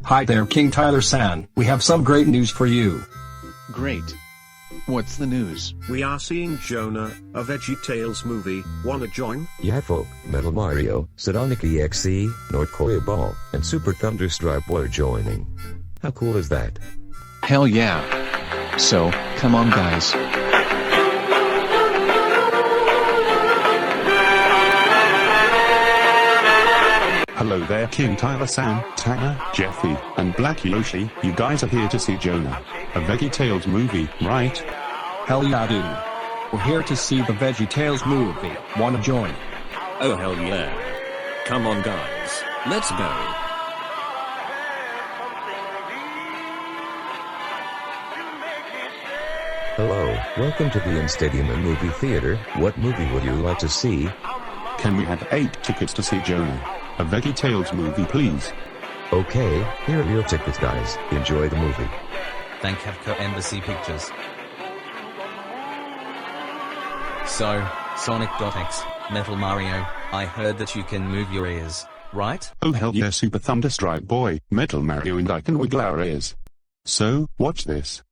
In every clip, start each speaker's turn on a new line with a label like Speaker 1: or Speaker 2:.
Speaker 1: Hi there, King Tyler-san. We have some great news for you.
Speaker 2: Great. What's the news?
Speaker 3: We are seeing Jonah, a VeggieTales movie. Wanna join?
Speaker 4: Yeah, folk, Metal Mario, Sonic.EXE, Notre Koreaball, and SuperThunderStrikeBoy are joining. How cool is that?
Speaker 2: Hell yeah. So, come on guys.
Speaker 5: Hello there, King Tyler-san, Tana, Jeffy, and Black Yoshi. You guys are here to see Jonah, a VeggieTales movie, right?
Speaker 1: Hell yeah, dude. We're here to see the VeggieTales movie. Wanna join?
Speaker 3: Oh hell yeah. Come on guys, let's go.
Speaker 4: Hello, welcome to the In-Stadium Movie Theater. What movie would you like to see?
Speaker 5: Can we have 8 tickets to see Jonah, a VeggieTales movie, please?
Speaker 4: Okay, here are your tickets, guys. Enjoy the movie.
Speaker 6: Thank Havco Embassy Pictures. So, Sonic.EXE, Metal Mario, I heard that you can move your ears, right?
Speaker 5: Oh hell yeah, SuperThunderStrikeBoy, Metal Mario, and I can wiggle our ears. So, watch this.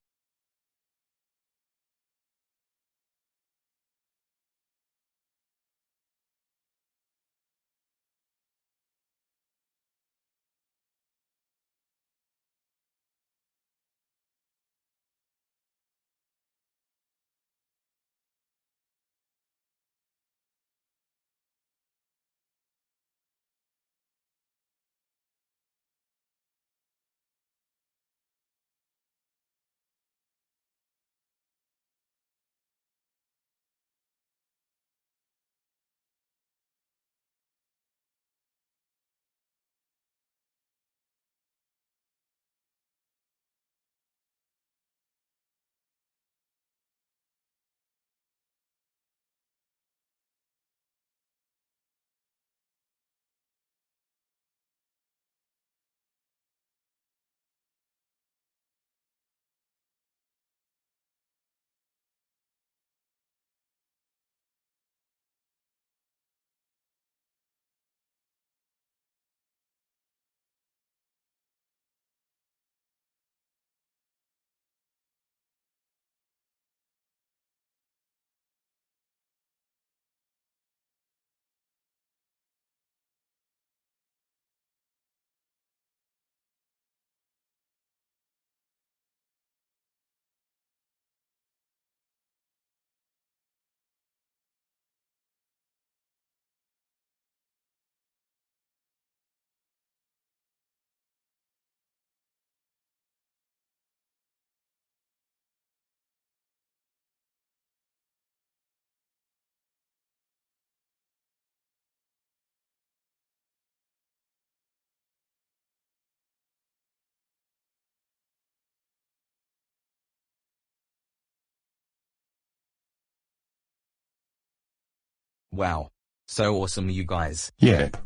Speaker 6: Wow. So awesome, you guys.
Speaker 5: Yep.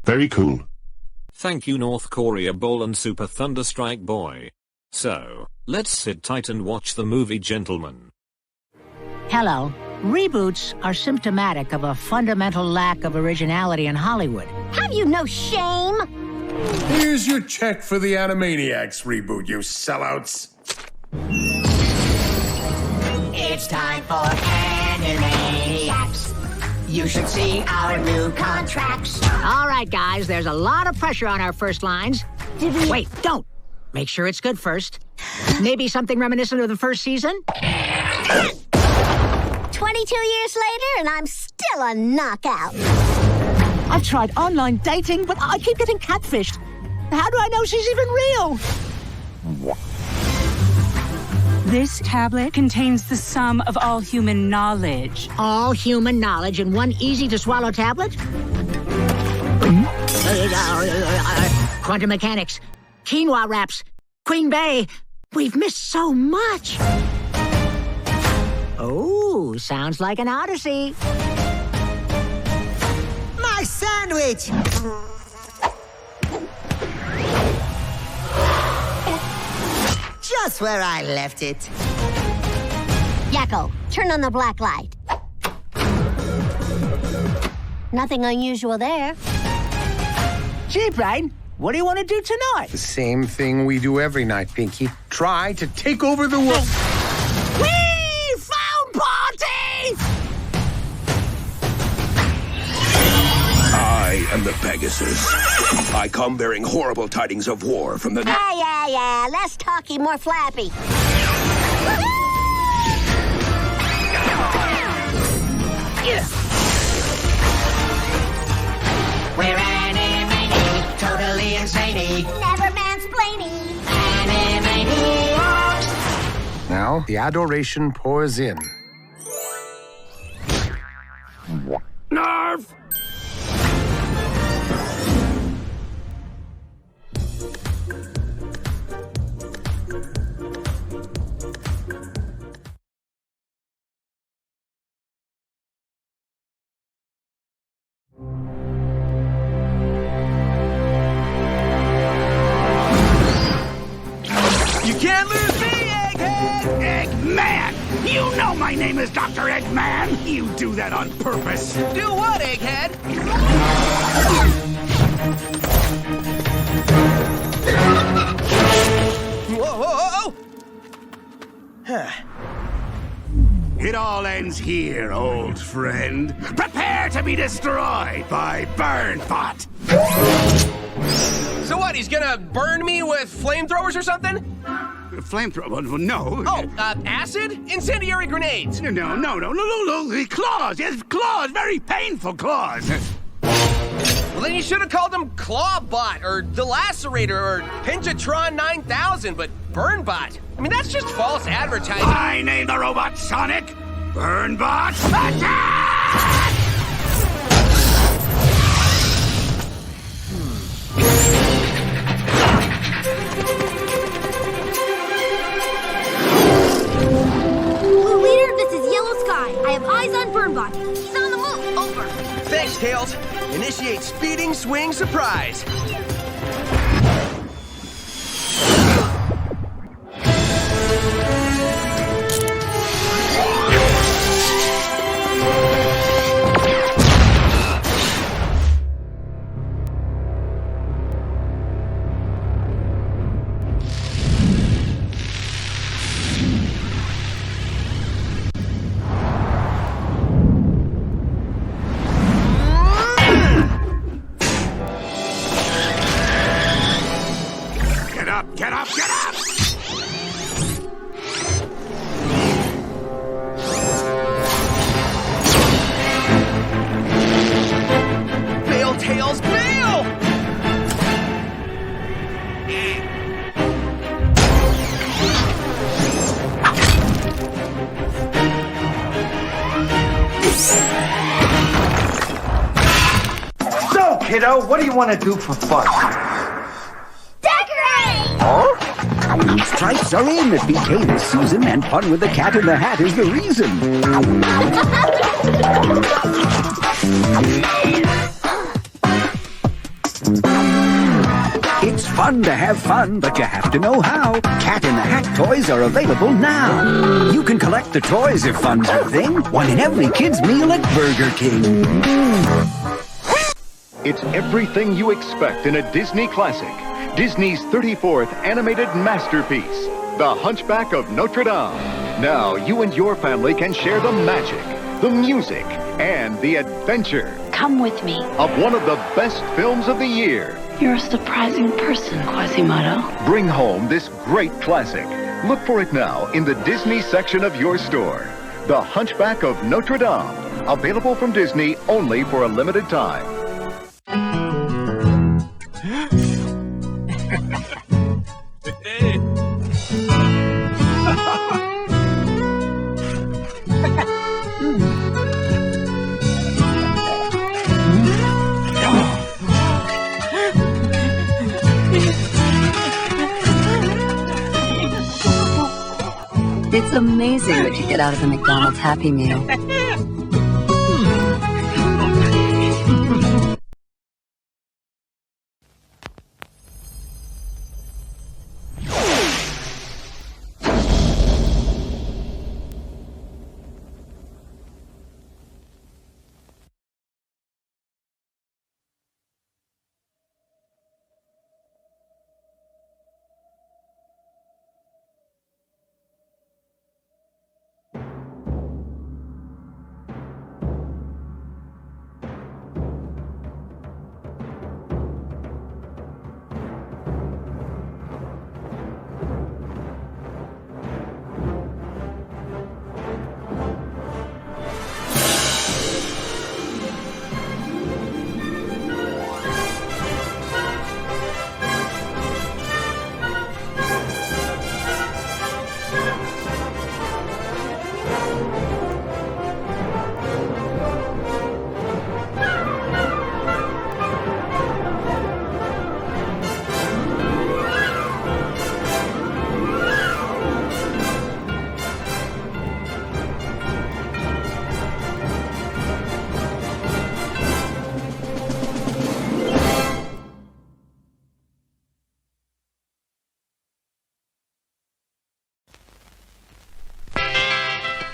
Speaker 5: Very cool.
Speaker 3: Thank you North Koreaball and SuperThunderStrikeBoy. So, let's sit tight and watch the movie, gentlemen.
Speaker 7: Hello. Reboots are symptomatic of a fundamental lack of originality in Hollywood.
Speaker 8: Have you no shame?
Speaker 9: Here's your check for the Animaniacs reboot, you sellouts.
Speaker 10: It's time for Animaniacs. You should see our new contracts.
Speaker 7: All right, guys, there's a lot of pressure on our first lines. Wait, don't. Make sure it's good first. Maybe something reminiscent of the first season?
Speaker 8: 22 years later, and I'm still a knockout.
Speaker 11: I've tried online dating, but I keep getting catfished. How do I know she's even real?
Speaker 12: This tablet contains the sum of all human knowledge.
Speaker 7: All human knowledge in one easy-to-swallow tablet? Quantum mechanics, quinoa wraps, Queen Bey. We've missed so much. Oh, sounds like an odyssey.
Speaker 10: My sandwich! Just where I left it.
Speaker 8: Yakko, turn on the black light.
Speaker 13: Nothing unusual there.
Speaker 11: Gee, Brain, What do you want to do tonight?
Speaker 9: The same thing we do every night, Pinky. Try to take over the world.
Speaker 11: Whee! Found party!
Speaker 13: I am the Pegasus. I come bearing horrible tidings of war from the...
Speaker 8: Yeah. Less talky, more flappy.
Speaker 10: We're animated, totally insane.
Speaker 8: Never mansplaining.
Speaker 10: Animated.
Speaker 9: Now, the adoration pours in.
Speaker 13: Nerf!
Speaker 14: You can't lose me, Egghead! Eggman! You know my name is Dr. Eggman! You do that on purpose! Do what, Egghead? Whoa! It all ends here, old friend. Prepare to be destroyed by Burnbot!
Speaker 15: So what, he's gonna burn me with flamethrowers or something?
Speaker 14: Flamethrower? No.
Speaker 15: Oh, acid? Incendiary grenades?
Speaker 14: No. The claws! Yes, claws! Very painful claws!
Speaker 15: Well, then you should have called him Clawbot, or Delacerator, or Pinchatron 9000, but Burnbot. I mean, that's just false advertising.
Speaker 14: I named the robot Sonic! Burnbot! Attack!
Speaker 8: Blue Leader, this is Yellow Sky. I have eyes on Burnbot. He's on the move. Over.
Speaker 15: Thanks, Tails. Initiate speeding swing surprise.
Speaker 14: Get up!
Speaker 15: Bail, Tails, bail!
Speaker 16: So, kiddo, what do you want to do for fun?
Speaker 17: Stripes are in at BK this season, and fun with the Cat in the Hat is the reason. It's fun to have fun, but you have to know how. Cat in the Hat toys are available now. You can collect the toys if fun's your thing. One in every kid's meal at Burger King.
Speaker 18: It's everything you expect in a Disney classic. Disney's 34th animated masterpiece, The Hunchback of Notre Dame. Now you and your family can share the magic, the music, and the adventure.
Speaker 19: Come with me.
Speaker 18: Of one of the best films of the year.
Speaker 19: You're a surprising person, Quasimodo.
Speaker 18: Bring home this great classic. Look for it now in the Disney section of your store. The Hunchback of Notre Dame. Available from Disney only for a limited time.
Speaker 20: It's amazing what you get out of a McDonald's Happy Meal.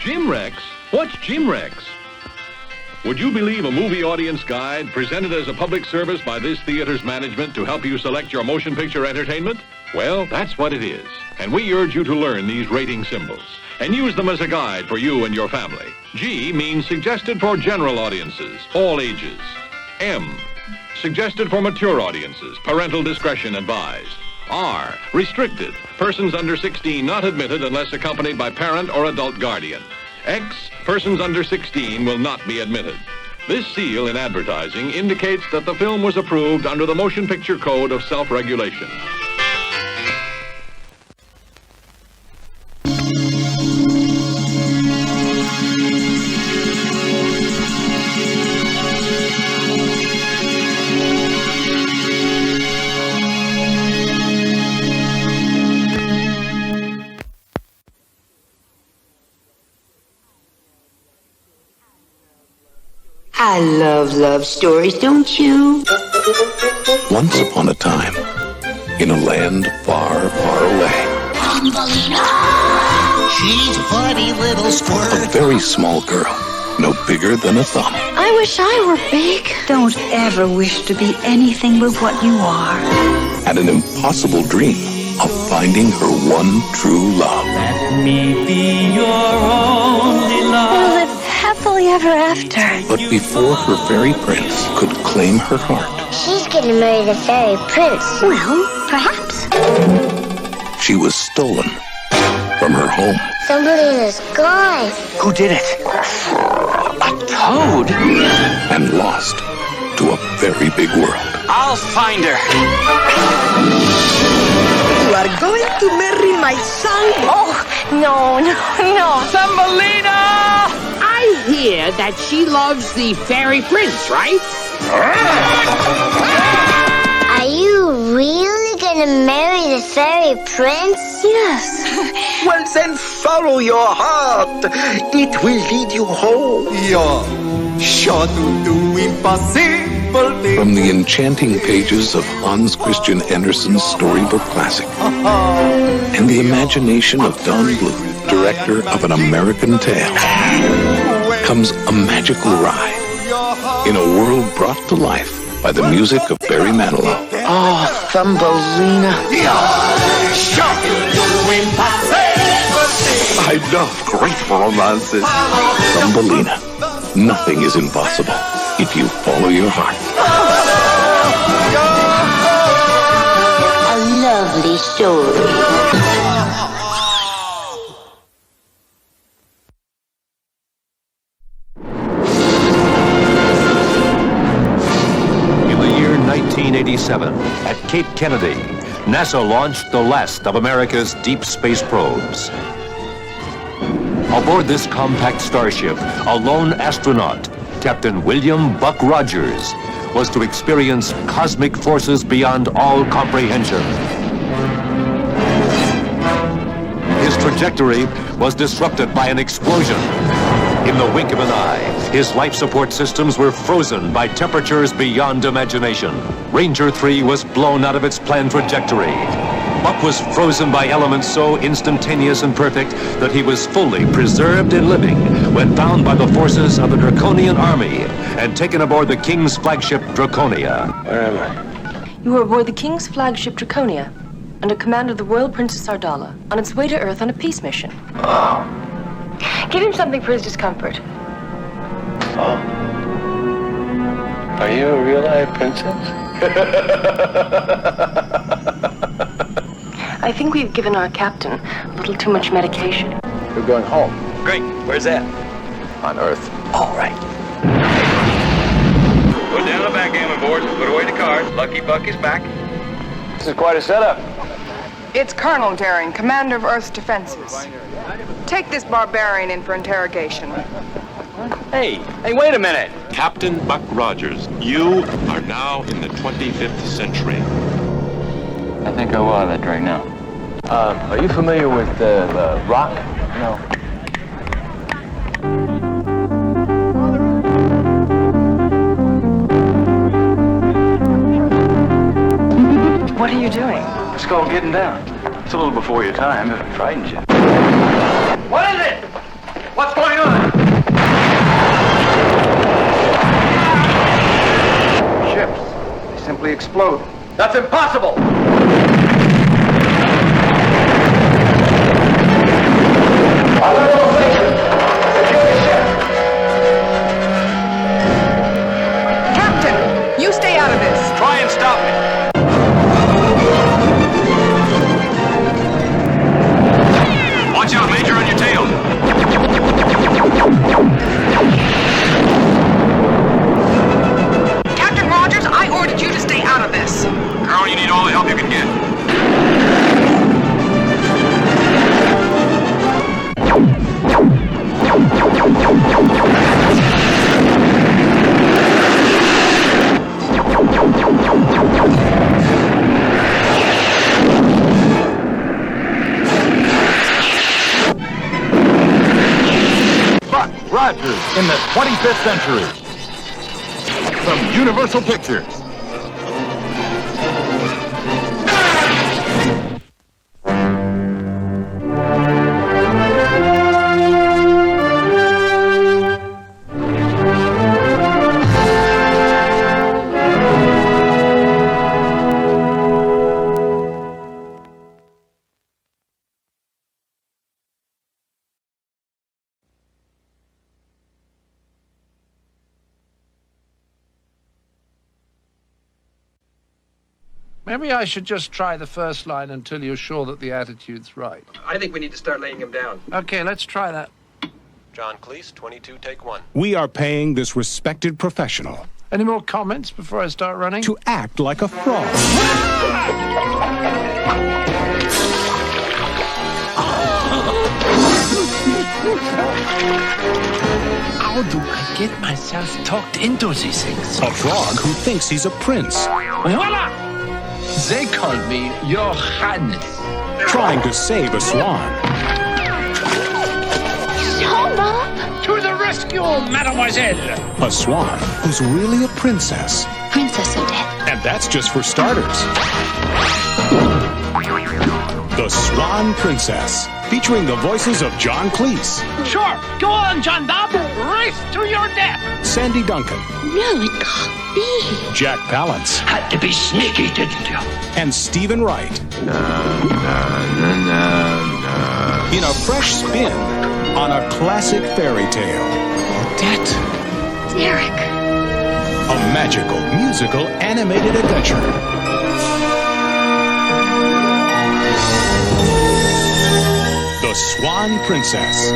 Speaker 21: Jim Rex? What's Jim Rex? Would you believe a movie audience guide presented as a public service by this theater's management to help you select your motion picture entertainment? Well, that's what it is. And we urge you to learn these rating symbols and use them as a guide for you and your family. G means suggested for general audiences, all ages. M, suggested for mature audiences, parental discretion advised. R, restricted, persons under 16 not admitted unless accompanied by parent or adult guardian. X, persons under 16 will not be admitted. This seal in advertising indicates that the film was approved under the Motion Picture Code of Self-Regulation.
Speaker 10: I love love stories, don't you?
Speaker 13: Once upon a time, in a land far, far away,
Speaker 10: She's a funny little squirt.
Speaker 13: a very small girl, no bigger than a thumb,
Speaker 19: I wish I were big.
Speaker 11: Don't ever wish to be anything but what you are.
Speaker 13: had an impossible dream of finding her one true love.
Speaker 10: Let me be your only
Speaker 19: We'll
Speaker 10: love.
Speaker 19: live happily ever after.
Speaker 13: But before her fairy prince could claim her heart,
Speaker 8: She's gonna marry the fairy prince.
Speaker 19: Well, perhaps.
Speaker 13: she was stolen from her home.
Speaker 8: Somebody in the sky.
Speaker 16: Who did it? A toad?
Speaker 13: And lost to a very big world.
Speaker 16: I'll find her.
Speaker 10: You are going to marry my son?
Speaker 19: Oh, no.
Speaker 10: Thumbelina!
Speaker 22: I hear that she loves the fairy prince, right?
Speaker 8: Are you really gonna marry the fairy prince?
Speaker 19: Yes.
Speaker 16: Well, then follow your heart. It will lead you home. You're sure to do impossible.
Speaker 13: From the enchanting pages of Hans Christian Andersen's storybook classic and the imagination of Don Bluth, director of An American Tale, comes a magical ride in a world brought to life by the music of Barry Manilow.
Speaker 16: Oh, Thumbelina.
Speaker 13: I love great romances. Thumbelina. Nothing is impossible if you follow your heart.
Speaker 8: A lovely story.
Speaker 23: In the year 1987, at Cape Kennedy, NASA launched the last of America's deep space probes. Aboard this compact starship, a lone astronaut, Captain William Buck Rogers, was to experience cosmic forces beyond all comprehension. His trajectory was disrupted by an explosion. In the wink of an eye, his life support systems were frozen by temperatures beyond imagination. Ranger 3 was blown out of its planned trajectory. Buck was frozen by elements so instantaneous and perfect that he was fully preserved and living when found by the forces of the Draconian army and taken aboard the King's flagship Draconia.
Speaker 13: Where am I?
Speaker 24: You are aboard the King's flagship Draconia, under command of the Royal Princess Ardala, on its way to Earth on a peace mission.
Speaker 13: Oh.
Speaker 24: Give him something for his discomfort.
Speaker 13: Oh. Are you a real life princess?
Speaker 24: I think we've given our captain a little too much medication.
Speaker 13: We're going home.
Speaker 16: Great. Where's that?
Speaker 13: On Earth.
Speaker 16: All right.
Speaker 25: Put down the backgammon boards and put away the cards. Lucky Buck is back.
Speaker 13: This is quite a setup.
Speaker 26: It's Colonel Daring, commander of Earth's defenses. Take this barbarian in for interrogation.
Speaker 27: Hey, wait a minute. Captain Buck Rogers, you are now in the 25th century.
Speaker 13: I think I will have that right now. Are you familiar with the rock? No.
Speaker 26: What are you doing?
Speaker 13: It's called getting down. It's a little before your time if it frightens you.
Speaker 26: What is it? What's going
Speaker 1: explode. That's impossible!
Speaker 26: Captain, you stay out of this.
Speaker 27: Try and stop me. Watch out, Major, on your tail.
Speaker 26: Captain Rogers, I ordered you to stay out of this.
Speaker 27: Girl, you need all the help you can get.
Speaker 18: Buck Rogers in the 25th century. From Universal Pictures.
Speaker 2: Maybe I should just try the first line until you're sure that the attitude's right.
Speaker 1: I think we need to start laying him down.
Speaker 2: Okay, let's try that.
Speaker 27: John Cleese, 22, take 1.
Speaker 3: We are paying this respected professional
Speaker 2: Any more comments before I start running?
Speaker 3: to act like a fraud.
Speaker 2: How do I get myself talked into these things?
Speaker 3: A frog who thinks he's a prince,
Speaker 2: Voila! They call me Your Highness.
Speaker 3: trying to save a swan.
Speaker 19: Jonah!
Speaker 2: To the rescue, mademoiselle!
Speaker 3: A swan who's really a princess.
Speaker 19: Princess Toadette.
Speaker 3: And that's just for starters. The Swan Princess, featuring the voices of John Cleese,
Speaker 22: Sure, go on, John Bob. Race to your death.
Speaker 3: Sandy Duncan,
Speaker 19: No, it can't be.
Speaker 3: Jack Palance,
Speaker 22: Had to be sneaky, didn't you?
Speaker 3: and Stephen Wright. In a fresh spin on a classic fairy tale.
Speaker 19: Derek.
Speaker 3: A magical, musical, animated adventure. The Swan Princess.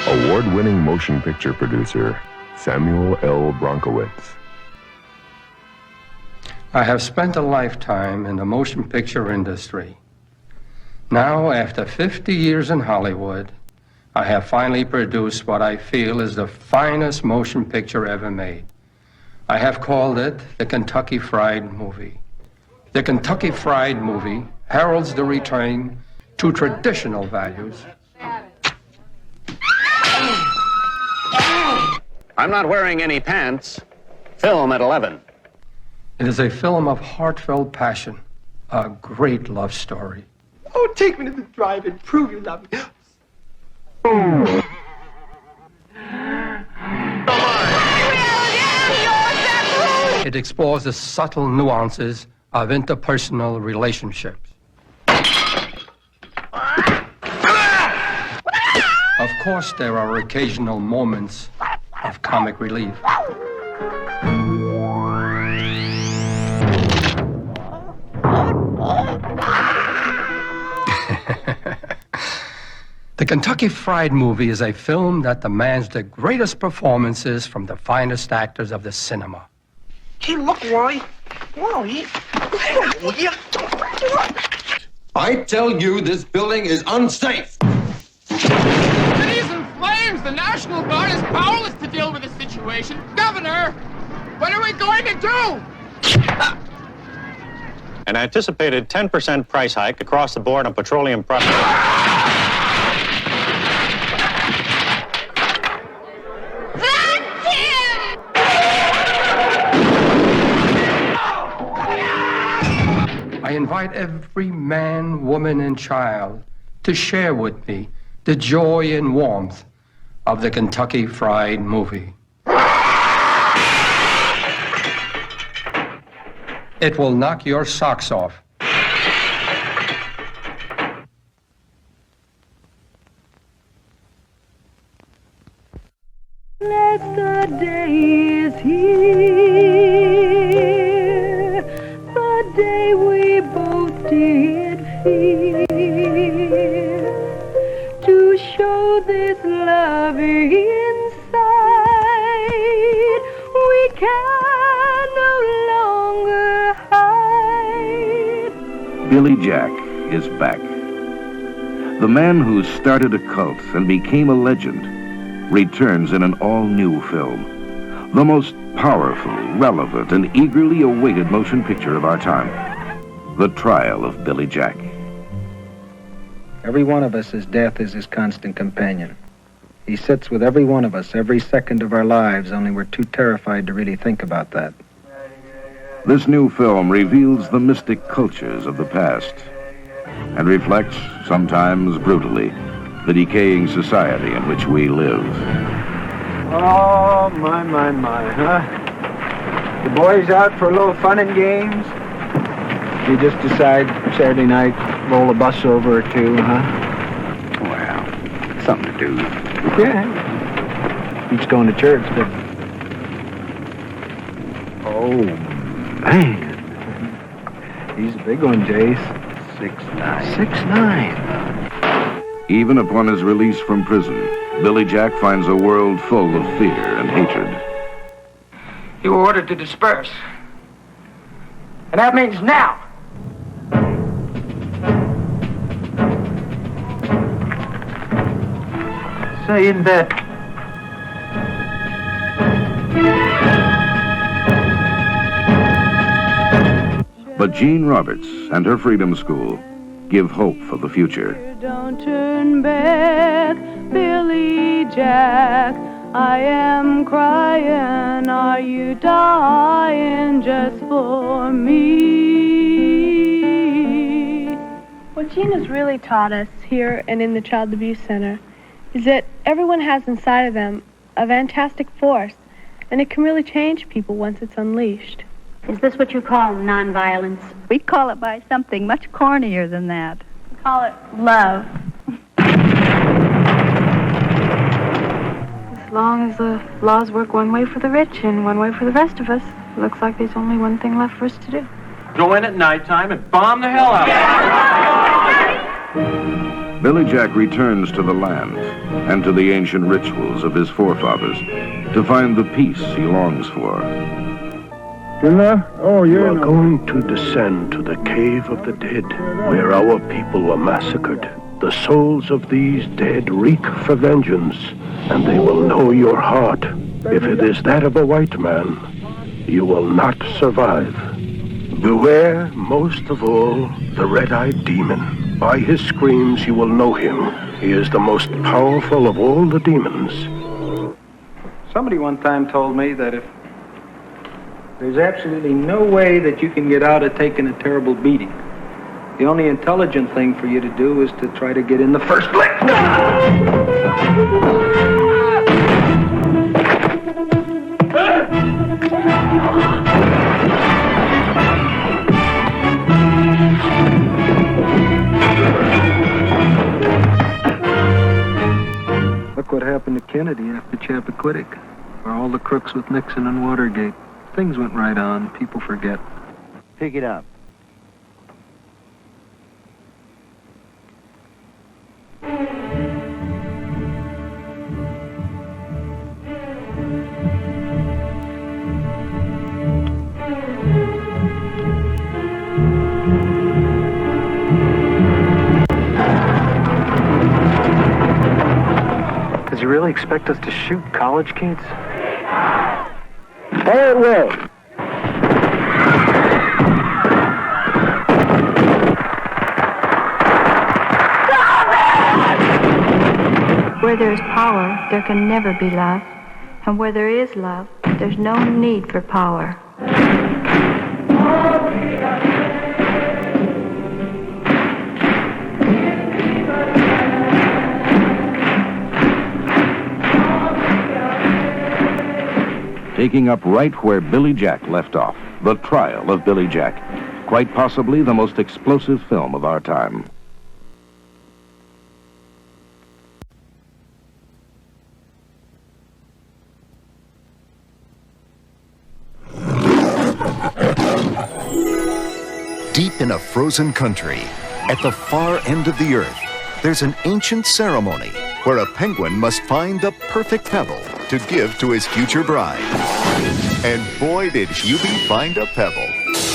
Speaker 4: Award-winning motion picture producer, Samuel L. Bronkowitz.
Speaker 1: I have spent a lifetime in the motion picture industry. Now, after 50 years in Hollywood, I have finally produced what I feel is the finest motion picture ever made. I have called it the Kentucky Fried Movie. The Kentucky Fried Movie heralds the return to traditional values.
Speaker 27: I'm not wearing any pants. Film at 11.
Speaker 1: It is a film of heartfelt passion, a great love story.
Speaker 5: Oh, take me to the drive-in. Prove you love me.
Speaker 1: It explores the subtle nuances of interpersonal relationships. Of course, there are occasional moments of comic relief. The Kentucky Fried Movie is a film that demands the greatest performances from the finest actors of the cinema.
Speaker 5: Hey, look, Roy. Roy.
Speaker 6: I tell you, this building is unsafe.
Speaker 12: City's in flames! The National Guard is powerless to deal with the situation. Governor, what are we going to do?
Speaker 27: An anticipated 10% price hike across the board on petroleum products.
Speaker 1: I I invite every man, woman, and child to share with me the joy and warmth of the Kentucky Fried Movie. It will knock your socks off.
Speaker 7: The day is here, the day we both did fear, to show this love inside, we can no longer hide.
Speaker 9: Billy Jack is back. The man who started a cult and became a legend returns in an all-new film. The most powerful, relevant, and eagerly awaited motion picture of our time. The Trial of Billy Jack.
Speaker 14: Every one of us, as death is his constant companion. He sits with every one of us every second of our lives, only we're too terrified to really think about that.
Speaker 9: This new film reveals the mystic cultures of the past and reflects, sometimes brutally, the decaying society in which we live.
Speaker 15: Oh, my, huh? The boys out for a little fun and games? You just decide Saturday night, roll a bus over or two, huh?
Speaker 14: Well, something to do.
Speaker 15: Yeah. Beats going to church, but... Oh, man. He's a big one, Jace. 6'9". 6'9".
Speaker 9: Even upon his release from prison, Billy Jack finds a world full of fear and hatred.
Speaker 5: You were ordered to disperse. And that means now.
Speaker 15: Saying that.
Speaker 9: But Jean Roberts and her Freedom School give hope for the future.
Speaker 7: Don't turn back, Billy Jack. I am crying. Are you dying just for me?
Speaker 17: What Jean has really taught us here and in the Child Abuse Center is that everyone has inside of them a fantastic force, and it can really change people once it's unleashed.
Speaker 20: Is this what you call nonviolence?
Speaker 21: We call it by something much cornier than that.
Speaker 17: We call it love. As long as the laws work one way for the rich and one way for the rest of us, it looks like there's only one thing left for us to do.
Speaker 28: Go in at nighttime and bomb the hell out of it.
Speaker 9: Billy Jack returns to the land and to the ancient rituals of his forefathers to find the peace he longs for.
Speaker 29: You are going to descend to the cave of the dead, where our people were massacred. The souls of these dead reek for vengeance, and they will know your heart. If it is that of a white man, you will not survive. Beware, most of all, the red-eyed demon. By his screams you will know him. He is the most powerful of all the demons.
Speaker 15: Somebody one time told me that if there's absolutely no way that you can get out of taking a terrible beating, the only intelligent thing for you to do is to try to get in the first place. Look what happened to Kennedy after Chappaquiddick, or all the crooks with Nixon and Watergate. Things went right on. People forget.
Speaker 14: Pick it up.
Speaker 15: Does he really expect us to shoot college kids?
Speaker 29: Hey, well.
Speaker 17: Where there is power, there can never be love. And where there is love, there's no need for power.
Speaker 9: taking up right where Billy Jack left off. The Trial of Billy Jack. Quite possibly the most explosive film of our time.
Speaker 8: Deep in a frozen country, at the far end of the earth, there's an ancient ceremony where a penguin must find the perfect pebble to give to his future bride. And boy, did Hubie find a pebble.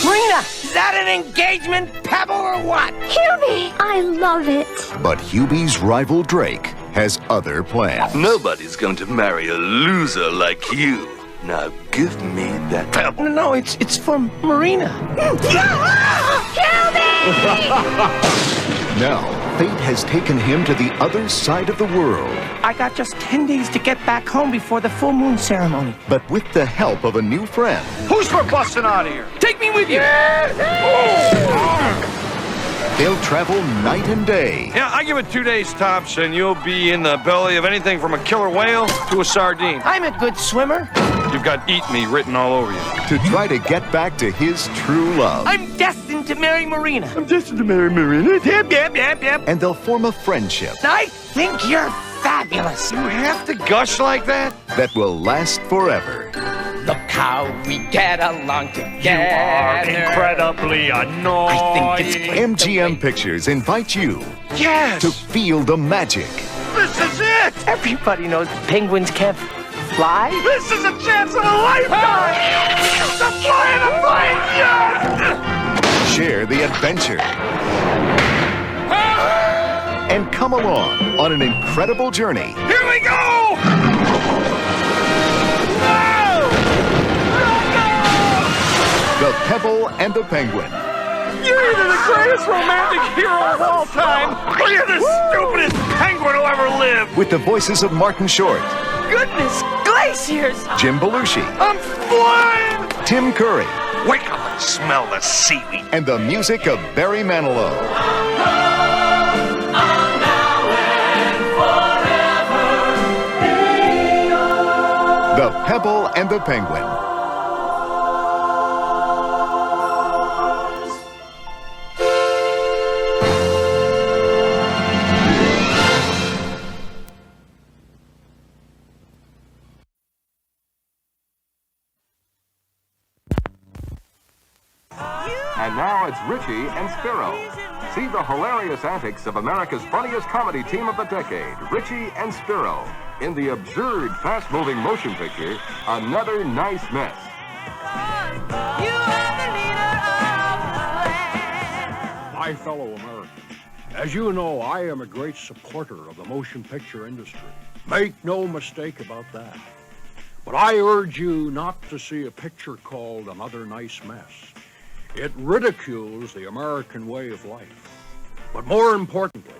Speaker 22: Marina, is that an engagement pebble or what?
Speaker 19: Hubie, I love it.
Speaker 8: But Hubie's rival Drake has other plans.
Speaker 10: Nobody's going to marry a loser like you. Now give me that pebble.
Speaker 22: No, it's for Marina.
Speaker 8: Now, fate has taken him to the other side of the world.
Speaker 22: I got just 10 days to get back home before the full moon ceremony.
Speaker 8: But with the help of a new friend.
Speaker 10: Who's for busting out of here?
Speaker 22: Take me with you.
Speaker 8: They'll travel night and day.
Speaker 10: Yeah, I give it 2 days tops, and you'll be in the belly of anything from a killer whale to a sardine.
Speaker 22: I'm a good swimmer.
Speaker 10: You've got "Eat Me" written all over you.
Speaker 8: To try to get back to his true love.
Speaker 22: I'm destined to marry Marina.
Speaker 10: I'm destined to marry Marina. Yep.
Speaker 8: And they'll form a friendship.
Speaker 22: I think you're fabulous.
Speaker 10: You have to gush like that?
Speaker 8: That will last forever.
Speaker 22: Look how we get along together.
Speaker 10: You are incredibly annoying.
Speaker 22: I think it's great.
Speaker 8: MGM Pictures invite you
Speaker 10: to
Speaker 8: feel the magic.
Speaker 10: This is it!
Speaker 22: Everybody knows penguins can't fly.
Speaker 10: This is a chance of a lifetime! To fly in a plane, yes!
Speaker 8: Share the adventure. And come along on an incredible journey.
Speaker 10: Here we go!
Speaker 8: The Pebble and the Penguin.
Speaker 10: You're either the greatest romantic hero of all time, or you're the stupidest penguin who ever lived!
Speaker 8: With the voices of Martin Short.
Speaker 22: Goodness glaciers!
Speaker 8: Jim Belushi.
Speaker 10: I'm flying!
Speaker 8: Tim Curry.
Speaker 10: Wake up and smell the seaweed.
Speaker 8: And the music of Barry Manilow. The Pebble and the Penguin.
Speaker 11: And now it's Richie and Spiro. See the hilarious antics of America's funniest comedy team of the decade, Richie and Spiro, in the absurd, fast-moving motion picture, Another Nice Mess.
Speaker 29: My fellow Americans, as you know, I am a great supporter of the motion picture industry. Make no mistake about that. But I urge you not to see a picture called Another Nice Mess. It ridicules the American way of life. But more importantly,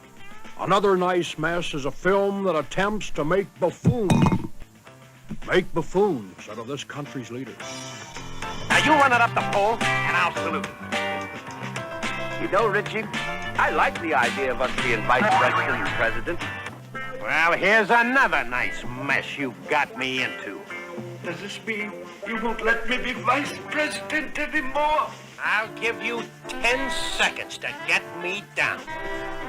Speaker 29: Another Nice Mess is a film that attempts to make buffoons out of this country's leaders.
Speaker 10: Now you run it up the pole, and I'll salute.
Speaker 13: You know, Richie, I like the idea of us being vice president and president.
Speaker 10: Well, here's another nice mess you got me into.
Speaker 13: Does this mean you won't let me be vice president anymore?
Speaker 10: I'll give you 10 seconds to get me down.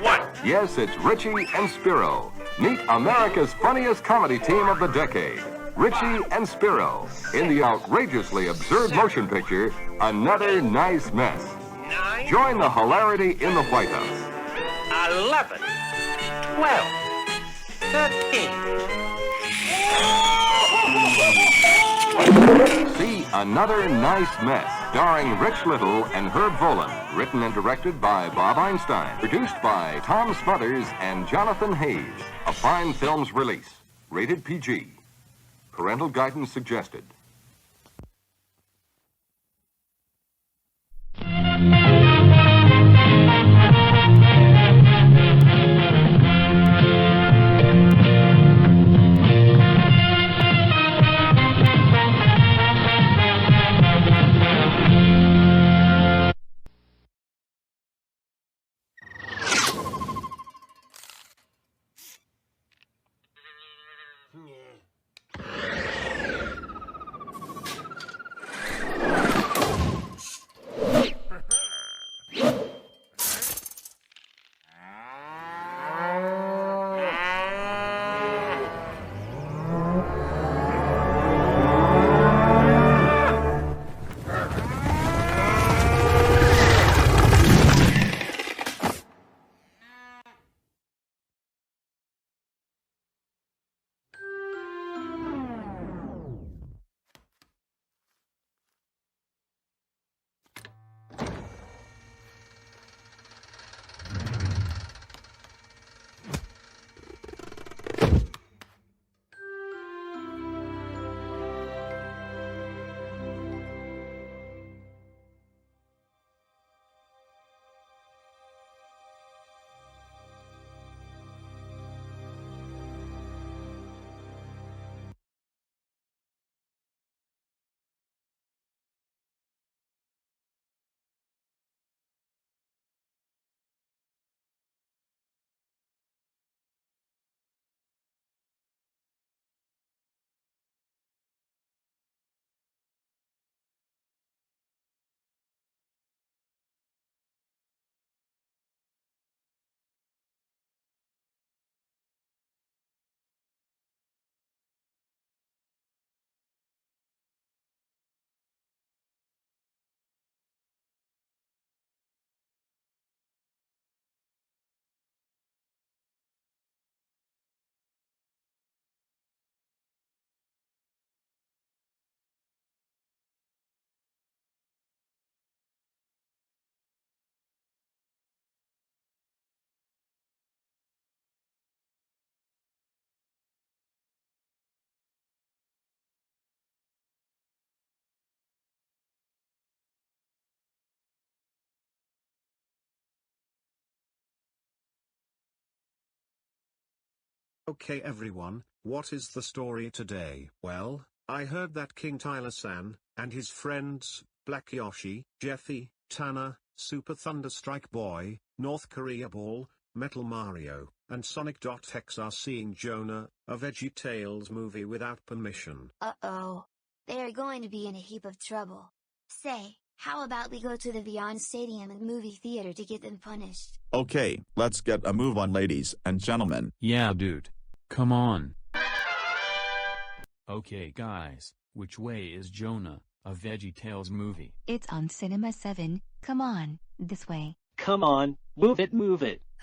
Speaker 10: 1.
Speaker 11: Yes, it's Richie and Spiro. Meet America's funniest comedy team of the decade, Richie and Spiro, in the outrageously absurd motion picture, Another Nice Mess.
Speaker 10: 9.
Speaker 11: Join the hilarity in the White House.
Speaker 10: 11. 12. 13.
Speaker 11: See Another Nice Mess, starring Rich Little and Herb Volan, written and directed by Bob Einstein, produced by Tom Smothers and Jonathan Hayes. A fine film's release. Rated PG. Parental guidance suggested.
Speaker 2: Okay everyone, what is the story today? Well, I heard that King Tyler-san, and his friends, Black Yoshi, Jeffy, Tanner, SuperThunderStrikeBoy, North Koreaball, Metal Mario, and Sonic.EXE are seeing Jonah, a VeggieTales movie without permission.
Speaker 19: Uh-oh. They are going to be in a heap of trouble. Say, how about we go to the Beyond Stadium and movie theater to get them punished?
Speaker 3: Okay, let's get a move on, ladies and gentlemen.
Speaker 4: Yeah, dude. Come on. Okay guys, which way is Jonah, a VeggieTales movie?
Speaker 16: It's on Cinema 7, come on, this way.
Speaker 18: Come on, move it.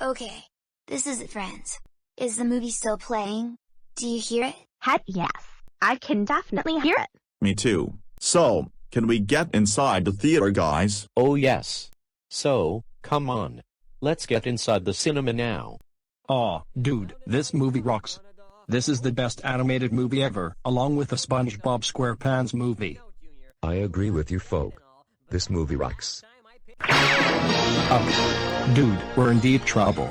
Speaker 19: Okay. This is it, friends. Is the movie still playing? Do you hear it?
Speaker 23: Heck yes. I can definitely hear it.
Speaker 3: Me too. So, can we get inside the theater, guys?
Speaker 27: Oh yes. So, come on. Let's get inside the cinema now.
Speaker 24: Aw, dude, this movie rocks. This is the best animated movie ever, along with the SpongeBob SquarePants movie.
Speaker 25: I agree with you folk. This movie rocks.
Speaker 24: Dude, we're in deep trouble.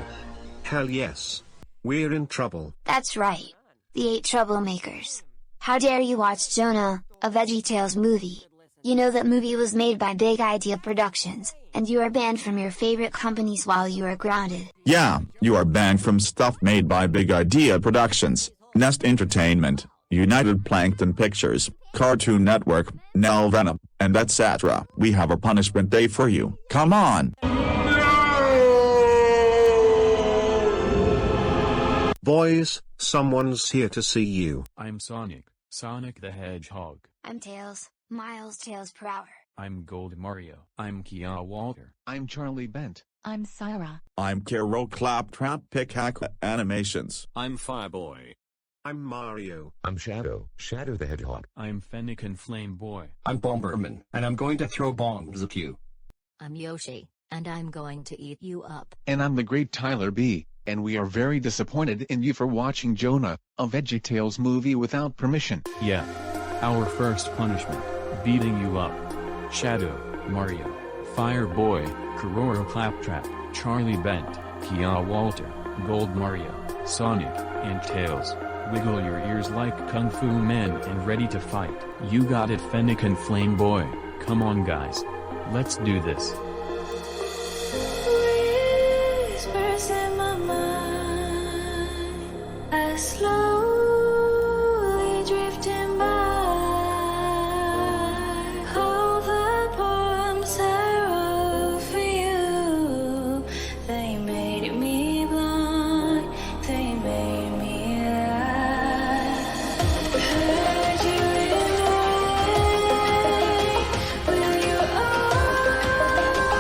Speaker 2: Hell yes. We're in trouble.
Speaker 19: That's right. The 8 troublemakers. How dare you watch Jonah, a VeggieTales movie? You know that movie was made by Big Idea Productions, and you are banned from your favorite companies while you are grounded.
Speaker 3: Yeah, you are banned from stuff made by Big Idea Productions, Nest Entertainment, United Plankton Pictures, Cartoon Network, Nelvana, and etc. We have a punishment day for you. Come on!
Speaker 2: Boys, someone's here to see you.
Speaker 4: I'm Sonic the Hedgehog.
Speaker 19: I'm Tails, Miles Tails Prower.
Speaker 4: I'm Gold Mario. I'm Kiyah Walter.
Speaker 26: I'm Charlie Bent.
Speaker 16: I'm Syara.
Speaker 3: I'm KeroroClaptrap PikachuAnimations.
Speaker 27: I'm Fireboy.
Speaker 2: I'm Mario.
Speaker 25: I'm Shadow the Hedgehog.
Speaker 4: I'm Fennec and Flame Boy.
Speaker 24: I'm Bomberman, and I'm going to throw bombs at you.
Speaker 30: I'm Yoshi, and I'm going to eat you up.
Speaker 26: And I'm the great Tyler B., and we are very disappointed in you for watching Jonah, a VeggieTales movie without permission.
Speaker 4: Yeah. Our first punishment, beating you up. Shadow, Mario, Fireboy, KeroroClaptrap, Charlie Bent, Kiyah Walter, Gold Mario, Sonic, and Tails. Wiggle your ears like Kung Fu men and ready to fight. You got it, Fennec and Flame Boy. Come on guys. Let's do this.
Speaker 7: Whispers in my mind, I slowly drifting by. All the poems I wrote for you, they made me blind, they made me lie. Heard you in the rain, will you always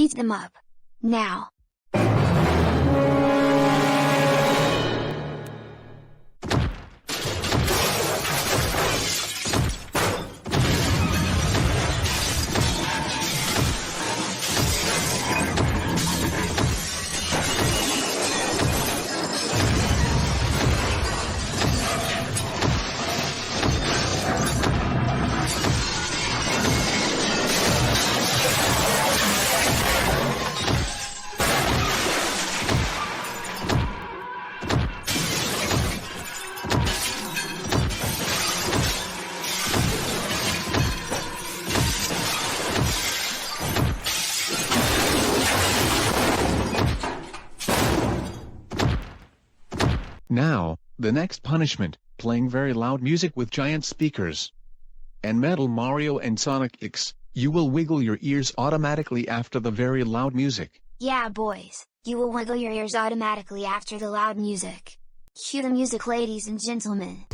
Speaker 19: beat them up. Now.
Speaker 26: Now, the next punishment, playing very loud music with giant speakers. And Metal Mario and Sonic.EXE, you will wiggle your ears automatically after the very loud music.
Speaker 19: Yeah boys, you will wiggle your ears automatically after the loud music. Cue the music, ladies and gentlemen.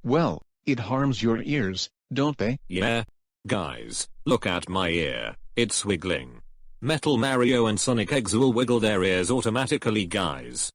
Speaker 26: Well, it harms your ears, don't they?
Speaker 1: Yeah. Guys, look at my ear, it's wiggling. Metal Mario and Sonic.EXE will wiggle their ears automatically, guys.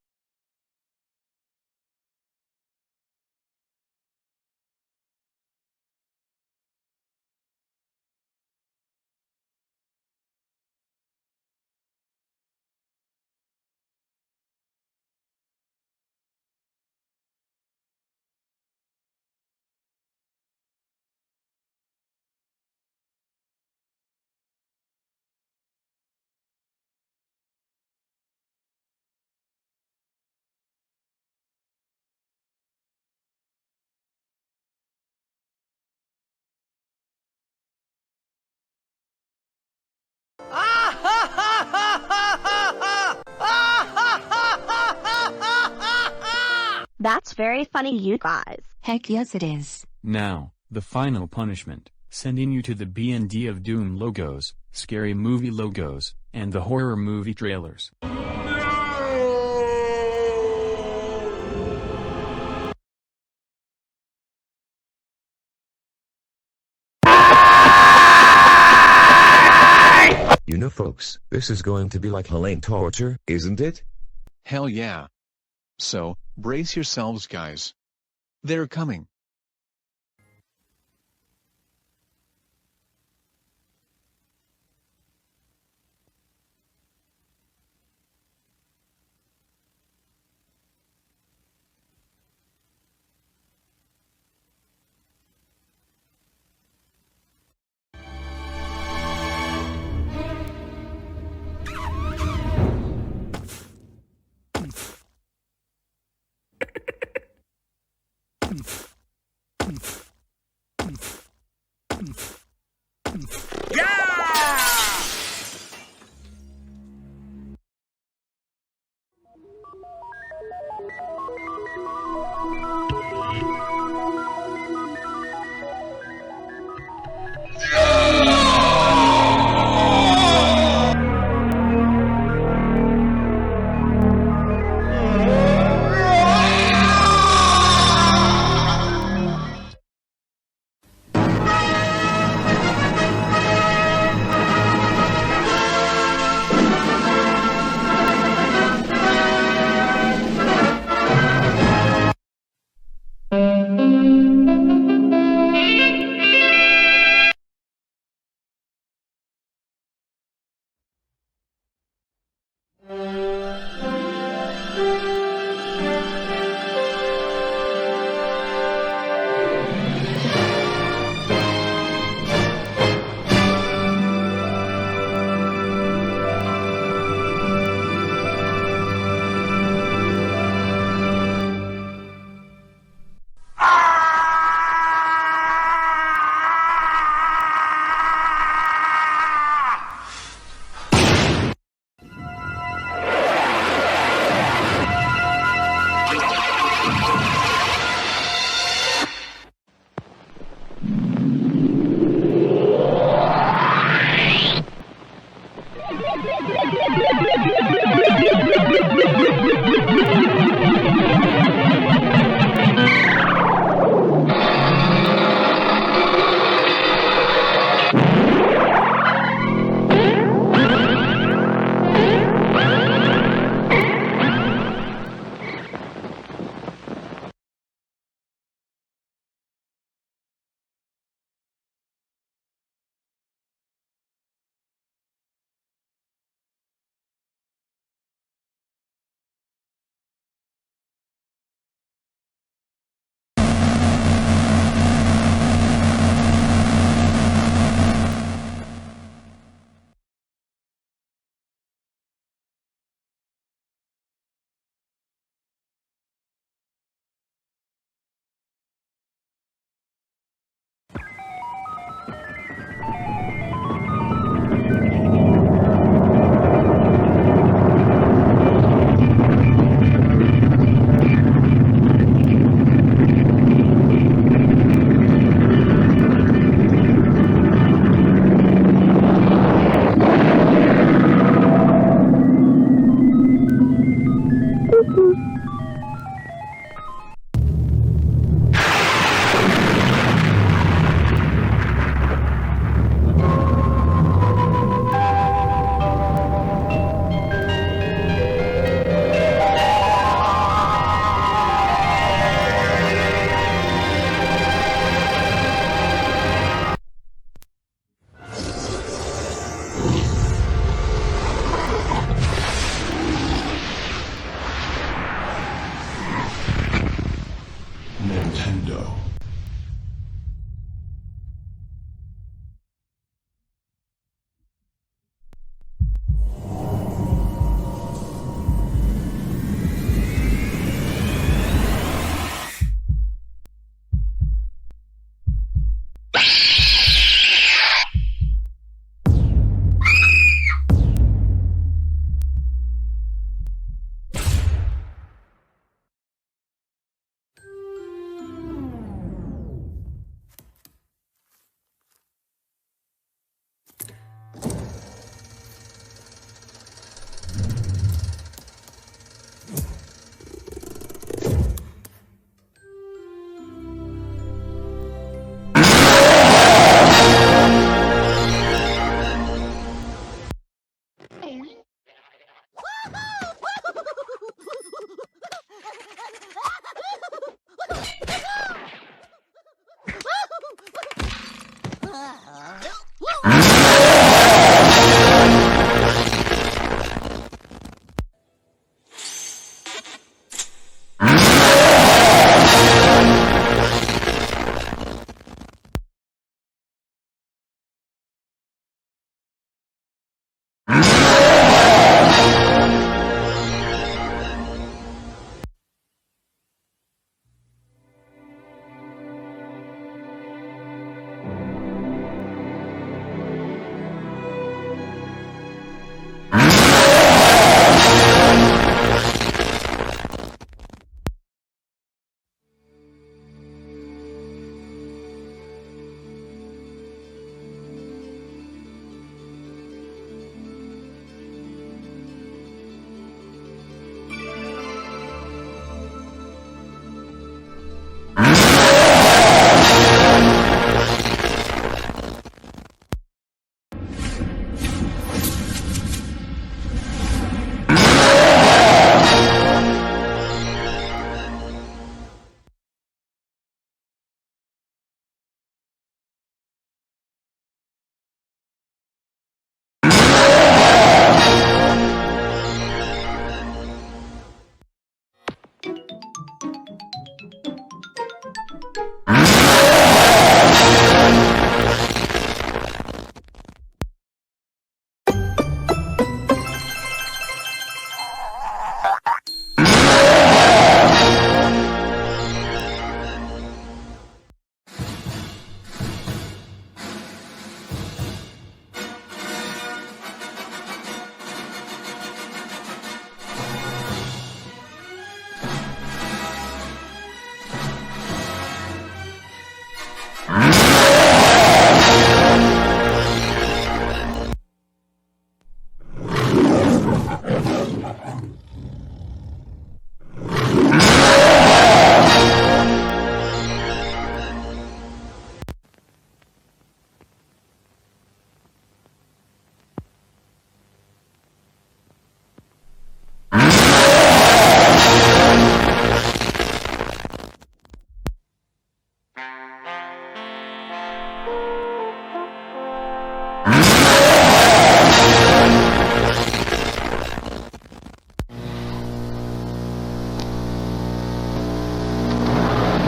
Speaker 23: That's very funny, you guys.
Speaker 16: Heck yes it is.
Speaker 4: Now, the final punishment, sending you to the B&D of Doom logos, scary movie logos, and the horror movie trailers.
Speaker 25: You know folks, this is going to be like Hellene torture, isn't it?
Speaker 26: Hell yeah. So, brace yourselves guys. They're coming.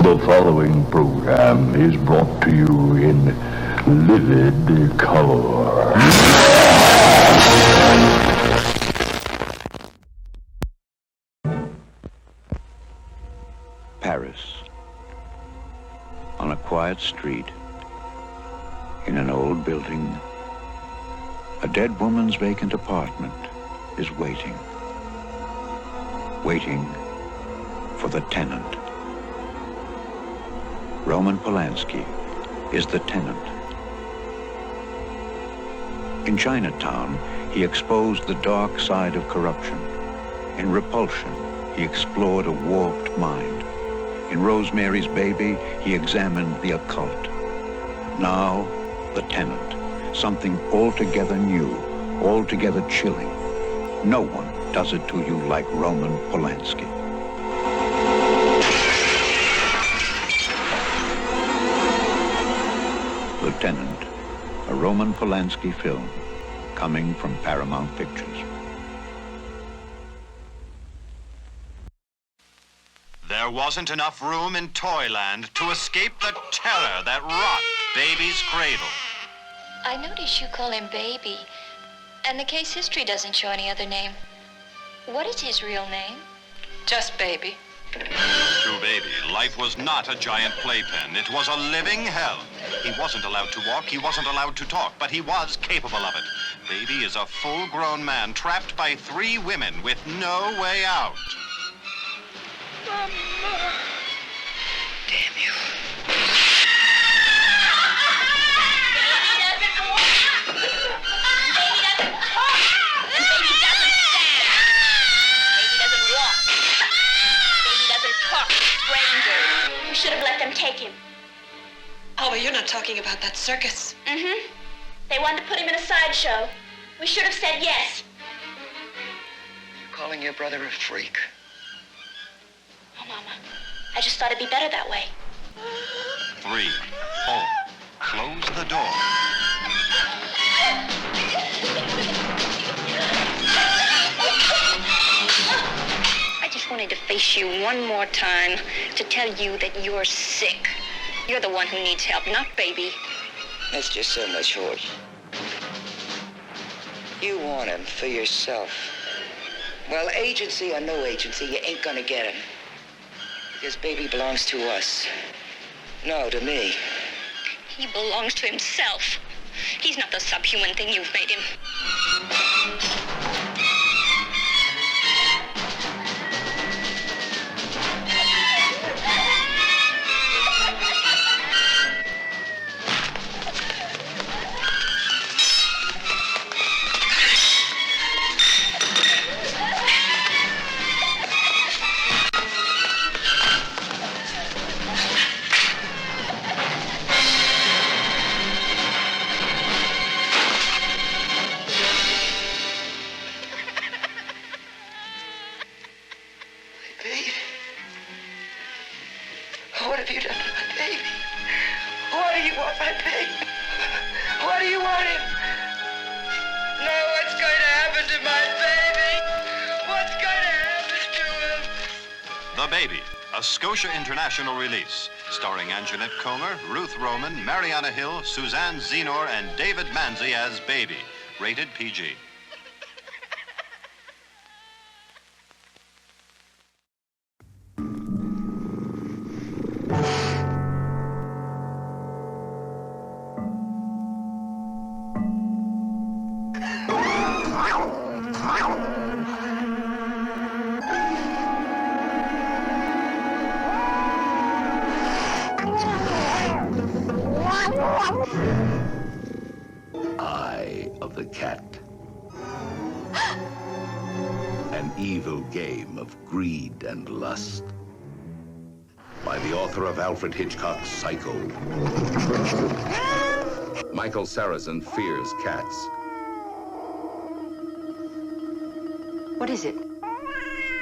Speaker 29: The following program is brought to you in livid color.
Speaker 5: Paris. On a quiet street, in an old building, a dead woman's vacant apartment is waiting. Waiting for the tenant. Roman Polanski is the tenant. In Chinatown, he exposed the dark side of corruption. In Repulsion, he explored a warped mind. In Rosemary's Baby, he examined the occult. Now, the tenant, something altogether new, altogether chilling. No one does it to you like Roman Polanski. The Tenant, a Roman Polanski film, coming from Paramount Pictures.
Speaker 6: There wasn't enough room in Toyland to escape the terror that rocked Baby's cradle.
Speaker 9: I notice you call him Baby, and the case history doesn't show any other name. What is his real name?
Speaker 12: Just Baby.
Speaker 6: To Baby, life was not a giant playpen. It was a living hell. He wasn't allowed to walk, he wasn't allowed to talk, but he was capable of it. Baby is a full-grown man trapped by 3 women with no way out.
Speaker 12: Mama. Damn you.
Speaker 9: We should have let them take him.
Speaker 12: Oh, but you're not talking about that circus.
Speaker 9: Mm-hmm. They wanted to put him in a sideshow. We should have said yes.
Speaker 12: You're calling your brother a freak.
Speaker 9: Oh, Mama. I just thought it'd be better that way.
Speaker 6: 3, 4. Close the door.
Speaker 9: I just wanted to face you one more time to tell you that you're sick. You're the one who needs help, not Baby.
Speaker 12: That's just so much horse. You want him for yourself. Well, agency or no agency, you ain't gonna get him. Because Baby belongs to us. No, to me.
Speaker 9: He belongs to himself. He's not the subhuman thing you've made him.
Speaker 12: What have you done to my baby? What do you want my baby? What do you want him? No, what's going to happen to my baby? What's going to happen to him?
Speaker 6: The Baby, a Scotia International release, starring Anjanette Comer, Ruth Roman, Mariana Hill, Suzanne Zenor, and David Manzi as Baby. Rated PG.
Speaker 8: Eye of the Cat. An evil game of greed and lust. By the author of Alfred Hitchcock's Psycho. Michael Sarrazin fears cats.
Speaker 12: What is it?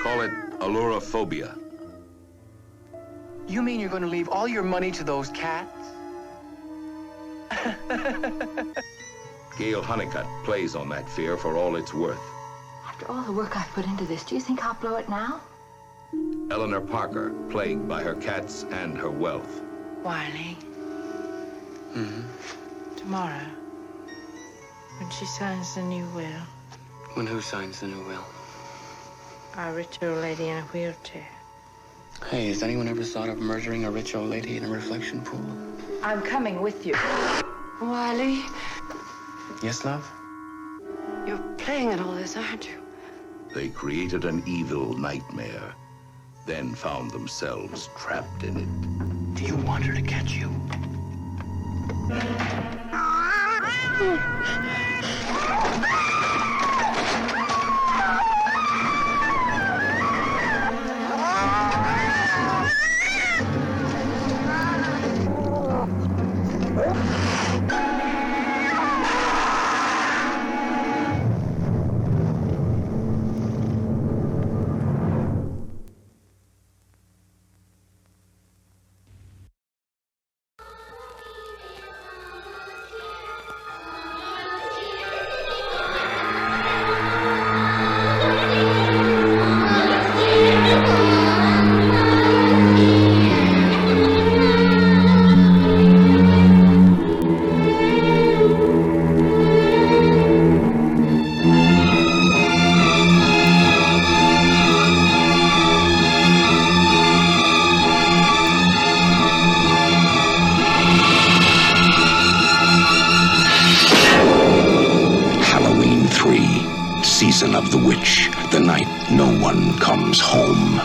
Speaker 8: Call it allurophobia.
Speaker 12: You mean you're going to leave all your money to those cats?
Speaker 8: Gail Honeycutt plays on that fear for all it's worth.
Speaker 10: After all the work I've put into this, do you think I'll blow it now?
Speaker 8: Eleanor Parker, plagued by her cats and her wealth.
Speaker 13: Wiley. Tomorrow, when she signs the new will.
Speaker 14: When who signs the new will?
Speaker 13: A rich old lady in a wheelchair.
Speaker 14: Hey, has anyone ever thought of murdering a rich old lady in a reflection pool?
Speaker 13: I'm coming with you. Wiley,
Speaker 14: Yes, love?
Speaker 13: you're playing at all this, aren't you?
Speaker 8: They created an evil nightmare, then found themselves trapped in it.
Speaker 14: Do you want her to catch you?
Speaker 8: Of the witch, the night no one comes home.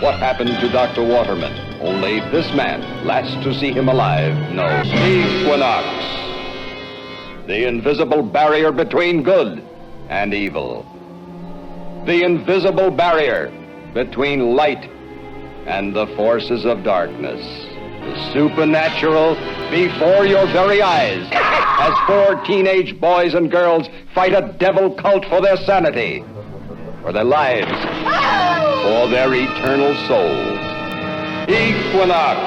Speaker 15: What happened to Dr. Waterman? Only this man, last to see him alive, knows. Equinox. The invisible barrier between good and evil. The invisible barrier between light and the forces of darkness. The supernatural before your very eyes as 4 teenage boys and girls fight a devil cult for their sanity, for their lives, for their eternal souls. Equinox.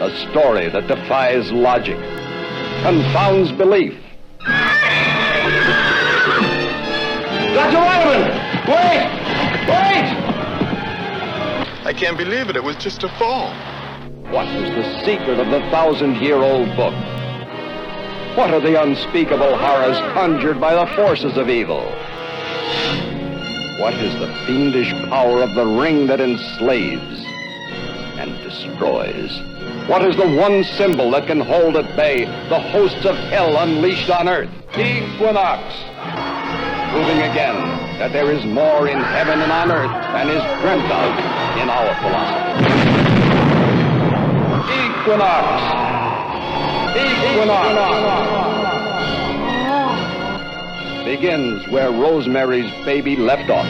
Speaker 15: A story that defies logic, confounds belief.
Speaker 17: Dr. Waterman! Wait! Wait! I can't believe it. It was just a fall.
Speaker 15: What was the secret of the 1,000-year-old book? What are the unspeakable horrors conjured by the forces of evil? What is the fiendish power of the ring that enslaves and destroys? What is the one symbol that can hold at bay the hosts of hell unleashed on earth? Equinox. Proving again that there is more in heaven and on earth than is dreamt of in our philosophy. Equinox. Equinox. Begins where Rosemary's Baby left off.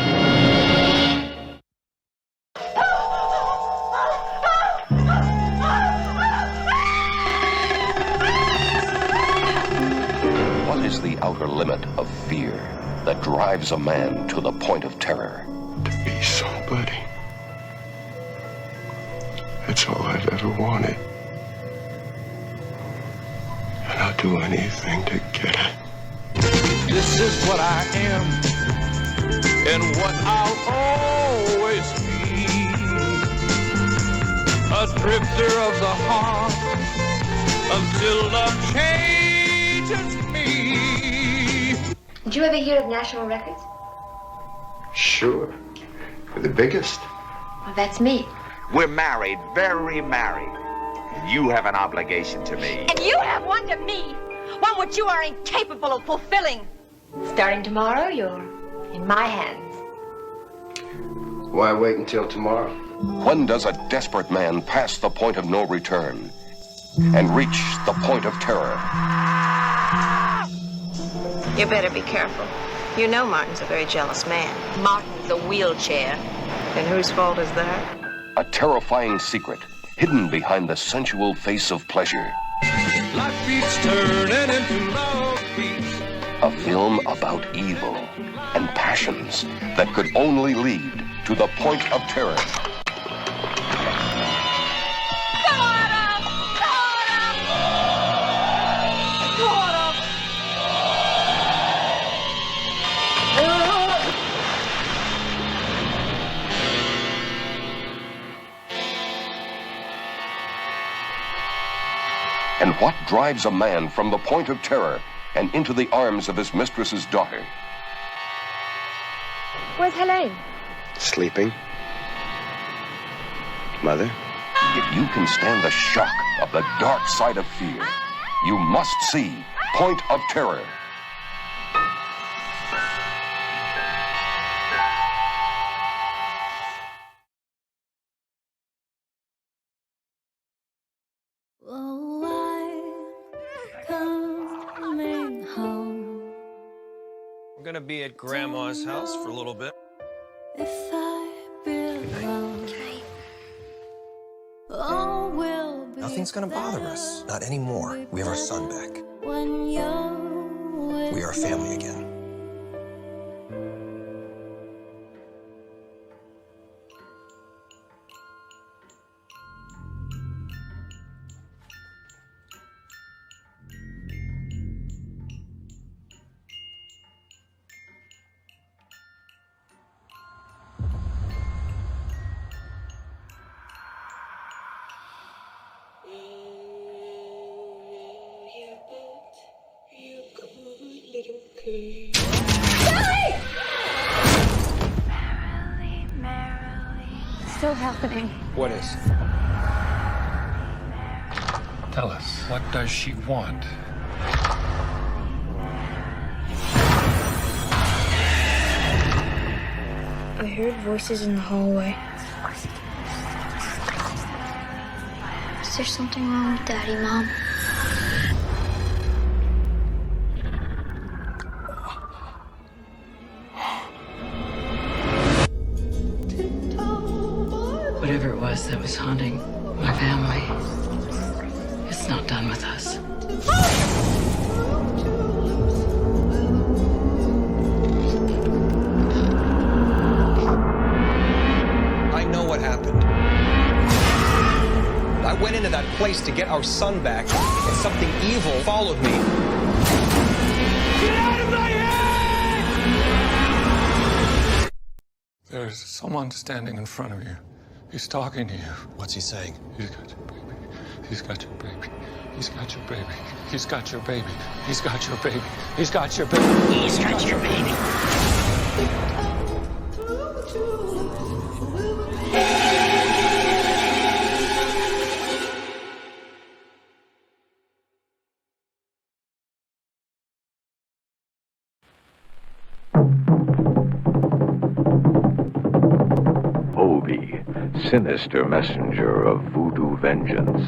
Speaker 8: What is the outer limit of fear that draws drives a man to the point of terror?
Speaker 29: To be somebody. That's all I've ever wanted. And I'll do anything to get it.
Speaker 2: This is what I am, and what I'll always be. A drifter of the heart, until love changes me.
Speaker 10: Did you ever hear of National Records?
Speaker 29: Sure. We're the biggest.
Speaker 10: Well, that's me.
Speaker 3: We're married, very married. You have an obligation to me.
Speaker 11: And you have one to me. One which you are incapable of fulfilling.
Speaker 10: Starting tomorrow, you're in my hands.
Speaker 29: Why wait until tomorrow?
Speaker 8: When does a desperate man pass the point of no return and reach the point of terror?
Speaker 11: You better be careful. You know Martin's a very jealous man. Martin's a wheelchair. And whose fault is that?
Speaker 8: A terrifying secret hidden behind the sensual face of pleasure.
Speaker 2: Life beats turning into love beats.
Speaker 8: A film about evil and passions that could only lead to the point of terror. And what drives a man from the point of terror and into the arms of his mistress's daughter?
Speaker 11: Where's Helene?
Speaker 29: Sleeping. Mother?
Speaker 8: If you can stand the shock of the dark side of fear, you must see Point of Terror.
Speaker 18: We're gonna be at Grandma's house for a little bit.
Speaker 7: If I belong, all will be
Speaker 20: Nothing's gonna bother us. Not anymore. We have our son back.
Speaker 7: when you're
Speaker 20: We are a family again.
Speaker 10: Still happening.
Speaker 20: What is?
Speaker 18: Tell us, what does she want?
Speaker 21: I heard voices in the hallway. Is there something wrong with Daddy, Mom?
Speaker 22: Whatever it was that was haunting my family, it's not done with us.
Speaker 20: I know what happened. I went into that place to get our son back, and something evil followed me.
Speaker 18: Get out of my head! There's someone standing in front of you. He's talking to you.
Speaker 20: What's he saying?
Speaker 18: He's got your baby. He's got your baby. He's got your baby. He's got your baby. He's got your baby. He's got your baby.
Speaker 22: He's got your baby.
Speaker 29: Sinister messenger of voodoo vengeance.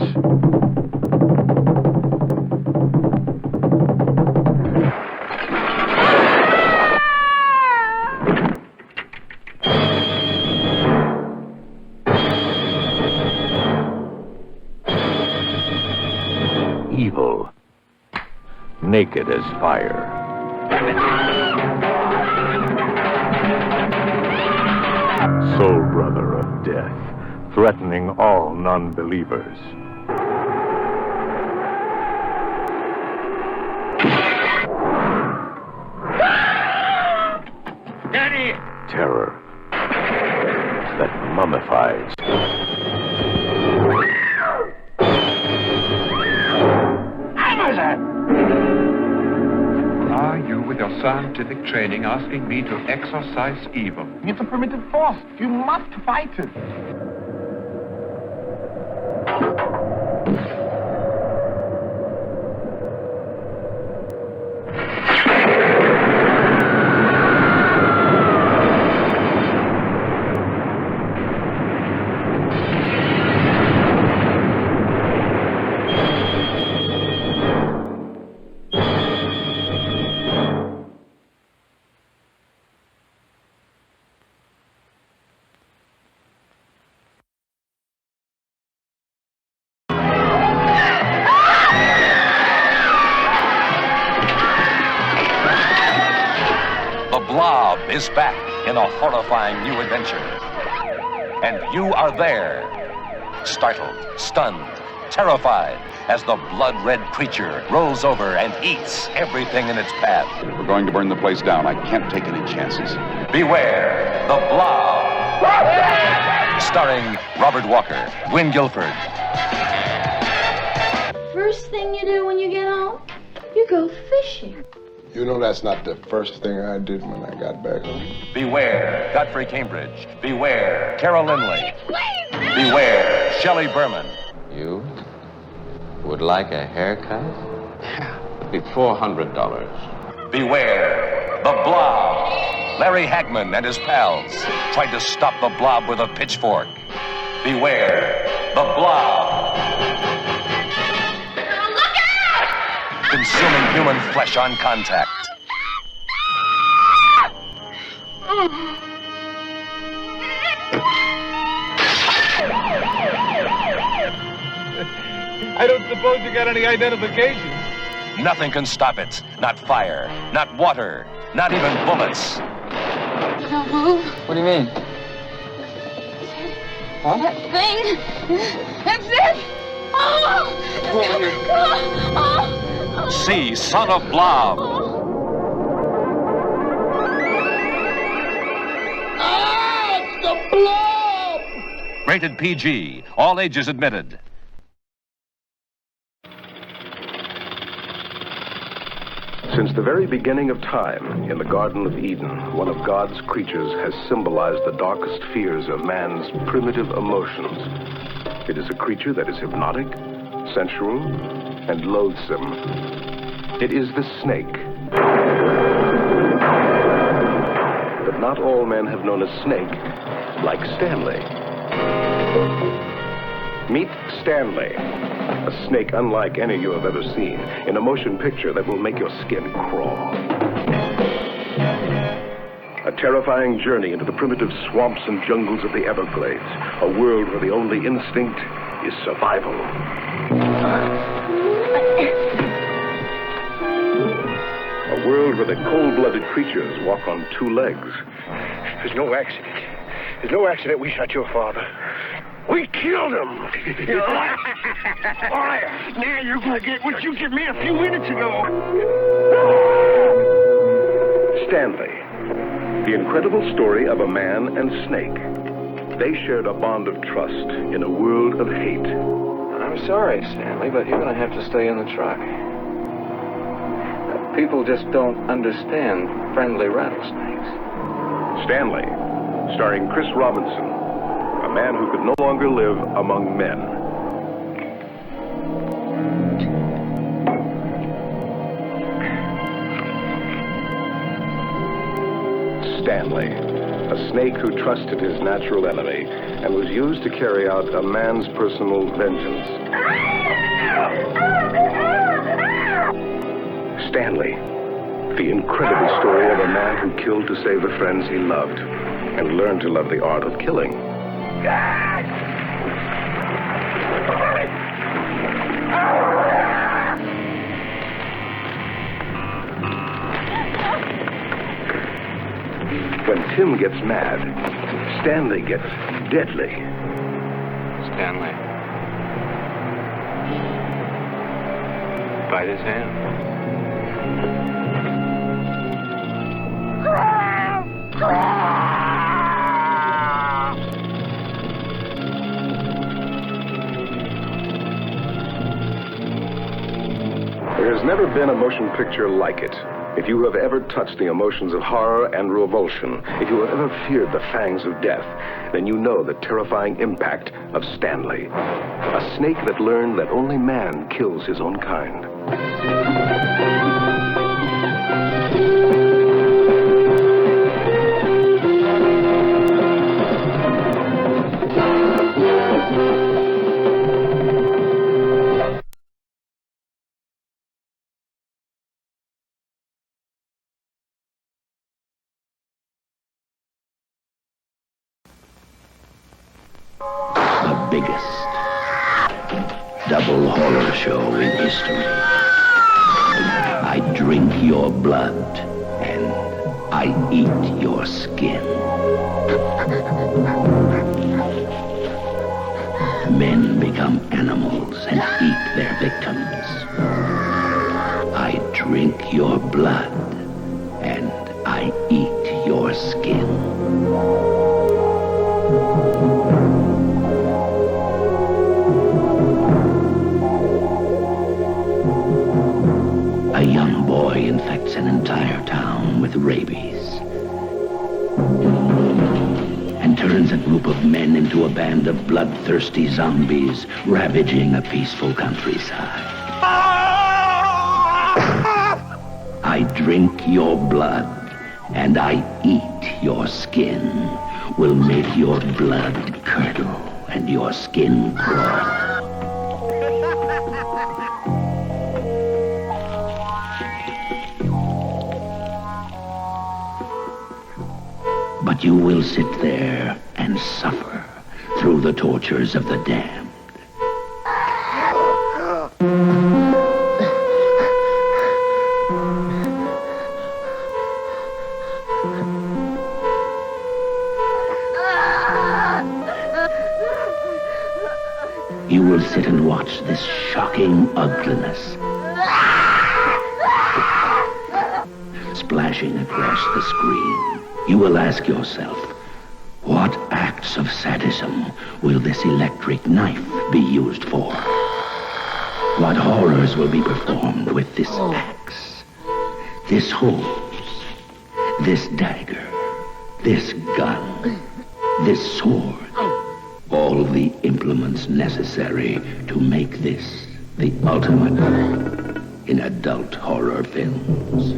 Speaker 29: Evil, naked as fire. brother of death, threatening all non-believers.
Speaker 2: Daddy!
Speaker 29: Terror that mummifies.
Speaker 5: Are you, with your scientific training, asking me to exorcise evil?
Speaker 2: It's a primitive force. You must fight it.
Speaker 1: Is back in a horrifying new adventure. And you are there, startled, stunned, terrified, as the blood-red creature rolls over and eats everything in its path.
Speaker 4: We're going to burn the place down. I can't take any chances.
Speaker 1: Beware, the Blob. Starring Robert Walker, Gwyn Guilford.
Speaker 21: First thing you do when you get home, you go fishing.
Speaker 17: You know that's not the first thing I did when I got back home.
Speaker 1: Beware, Godfrey Cambridge. Beware, Carol Lindley. Beware, Shelley Berman.
Speaker 16: You would like a haircut? It'd be $400.
Speaker 1: Beware, the Blob. Larry Hagman and his pals tried to stop the Blob with a pitchfork. Beware, the Blob. Consuming human flesh on contact.
Speaker 2: I don't suppose you got any identification.
Speaker 1: Nothing can stop it. Not fire, not water, not even bullets.
Speaker 21: Don't move.
Speaker 16: What do you mean? Huh?
Speaker 21: That thing. That's it. Oh! Oh!
Speaker 1: See Son of Blob.
Speaker 2: Ah, it's the Blob!
Speaker 1: Rated PG. All ages admitted.
Speaker 29: Since the very beginning of time, in the Garden of Eden, one of God's creatures has symbolized the darkest fears of man's primitive emotions. It is a creature that is hypnotic, sensual, and loathsome. It is the snake. But not all men have known a snake like Stanley. Meet Stanley, a snake unlike any you have ever seen, in a motion picture that will make your skin crawl. A terrifying journey into the primitive swamps and jungles of the Everglades, a world where the only instinct is survival. A world where the cold-blooded creatures walk on two legs. There's no accident. There's no accident we shot your father. We killed him!
Speaker 2: All right, now you're gonna get what you gave me a few minutes ago.
Speaker 29: Stanley, the incredible story of a man and snake. They shared a bond of trust in a world of hate.
Speaker 19: I'm sorry, Stanley, but you're gonna have to stay in the truck. People just don't understand friendly rattlesnakes.
Speaker 29: Stanley, starring Chris Robinson, a man who could no longer live among men. Stanley, a snake who trusted his natural enemy and was used to carry out a man's personal vengeance. Stanley, the incredible story of a man who killed to save the friends he loved and learned to love the art of killing. When Tim gets mad, Stanley gets deadly.
Speaker 19: Stanley. Bite his hand.
Speaker 29: There has never been a motion picture like it. If you have ever touched the emotions of horror and revulsion, if you have ever feared the fangs of death, then you know the terrifying impact of Stanley. A snake that learned that only man kills his own kind.
Speaker 8: The biggest double horror show in history. I drink your blood and I eat your skin. Men become animals and eat their victims. I drink your blood and I eat your skin. A young boy infects an entire town with rabies and turns a group of men into a band of bloodthirsty zombies ravaging a peaceful countryside. I drink your blood and I eat your skin. Will make your blood curdle and your skin crawl. But you will sit there and suffer through the tortures of the damned. You will sit and watch this shocking ugliness splashing across the screen. You will ask yourself, what acts of sadism will this electric knife be used for? What horrors will be performed with this axe, this hose, this dagger, this gun, this sword? All the implements necessary to make this the ultimate in adult horror films.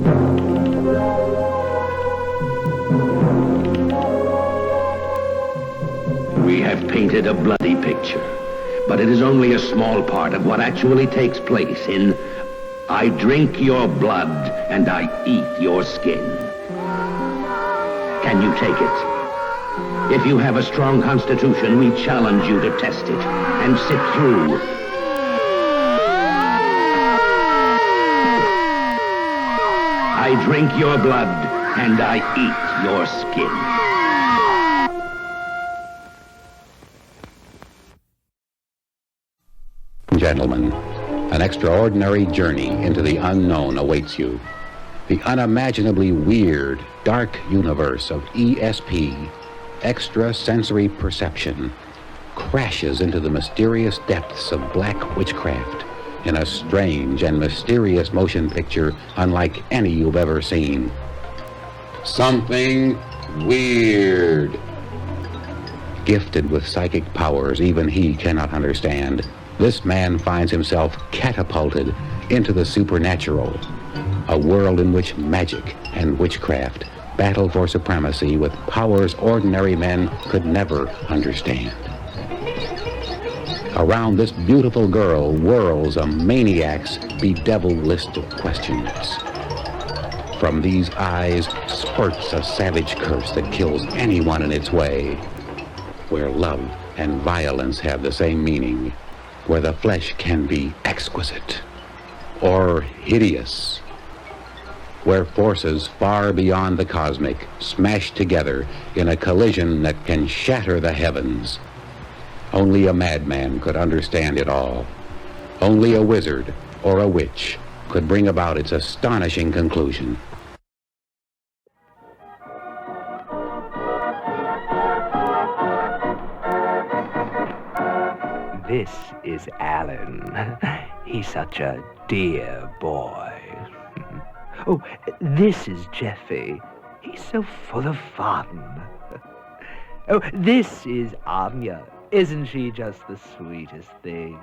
Speaker 8: We have painted a bloody picture, but it is only a small part of what actually takes place in I drink your blood and I eat your skin. Can you take it? If you have a strong constitution, we challenge you to test it and sit through. I drink your blood and I eat your skin.
Speaker 6: Gentlemen, an extraordinary journey into the unknown awaits you. The unimaginably weird, dark universe of ESP, extrasensory perception, crashes into the mysterious depths of black witchcraft in a strange and mysterious motion picture unlike any you've ever seen. Something weird. Gifted with psychic powers even he cannot understand, this man finds himself catapulted into the supernatural, a world in which magic and witchcraft battle for supremacy with powers ordinary men could never understand. Around this beautiful girl whirls a maniac's bedeviled list of questions. From these eyes spurts a savage curse that kills anyone in its way, where love and violence have the same meaning, where the flesh can be exquisite or hideous. where forces far beyond the cosmic smash together in a collision that can shatter the heavens. Only a madman could understand it all. Only a wizard or a witch could bring about its astonishing conclusion.
Speaker 9: This is Alan. He's such a dear boy. Oh, this is Jeffy. He's so full of fun. Oh, this is Anya. Isn't she just the sweetest thing?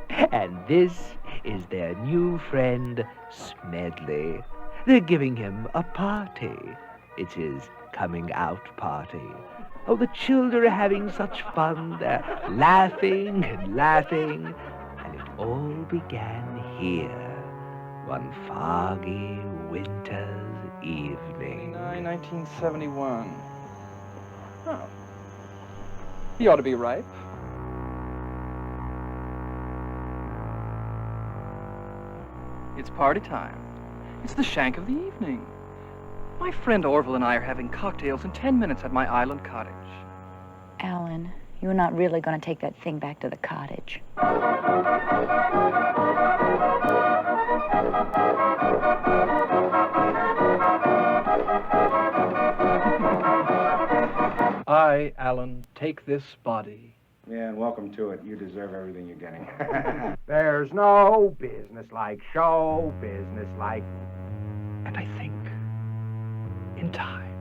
Speaker 9: And this is their new friend, Smedley. They're giving him a party. It's his coming out party. Oh, the children are having such fun. They're laughing and laughing. And it all began here, one foggy winter's evening.
Speaker 12: 1971. Oh. He ought to be ripe. It's party time. It's the shank of the evening. My friend Orville and I are having cocktails in 10 minutes at my island cottage.
Speaker 13: Alan, you're not really going to take that thing back to the cottage.
Speaker 12: I, Alan, take this body.
Speaker 23: Yeah, and welcome to it. You deserve everything you're getting.
Speaker 24: There's no business like show business like...
Speaker 12: And I think, in time,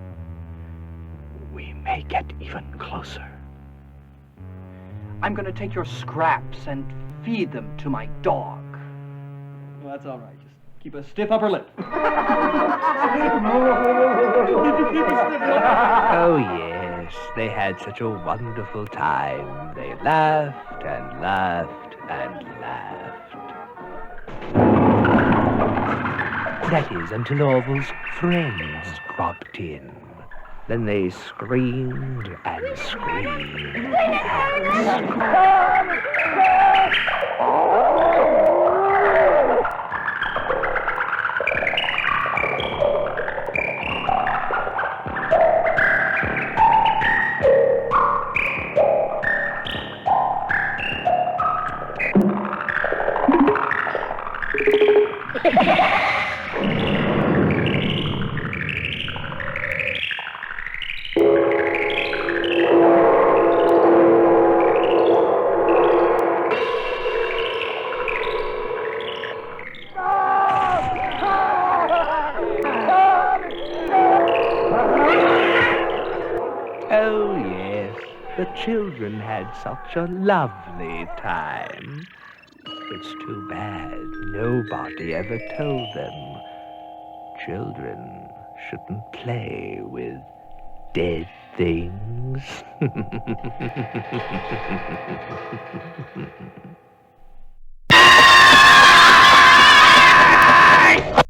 Speaker 12: we may get even closer. I'm going to take your scraps and feed them to my dog. Well, that's all right. Just keep a stiff upper lip.
Speaker 9: Oh, yes, they had such a wonderful time. They laughed and laughed and laughed. That is, until Orville's friends dropped in. Then they screamed and screamed. Oh, yes, the children had such a lovely time. It's too bad nobody ever told them children shouldn't play with dead things.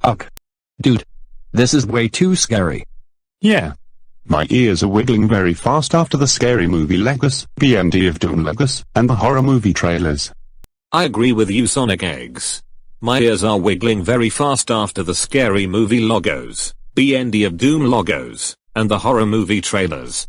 Speaker 25: Ugh. Dude, this is way too scary.
Speaker 26: Yeah. My ears are wiggling very fast after the scary movie Legos, BND of Doom Legos, and the horror movie trailers.
Speaker 27: I agree with you, Sonic.EXE. My ears are wiggling very fast after the scary movie logos, BND of Doom logos, and the horror movie trailers.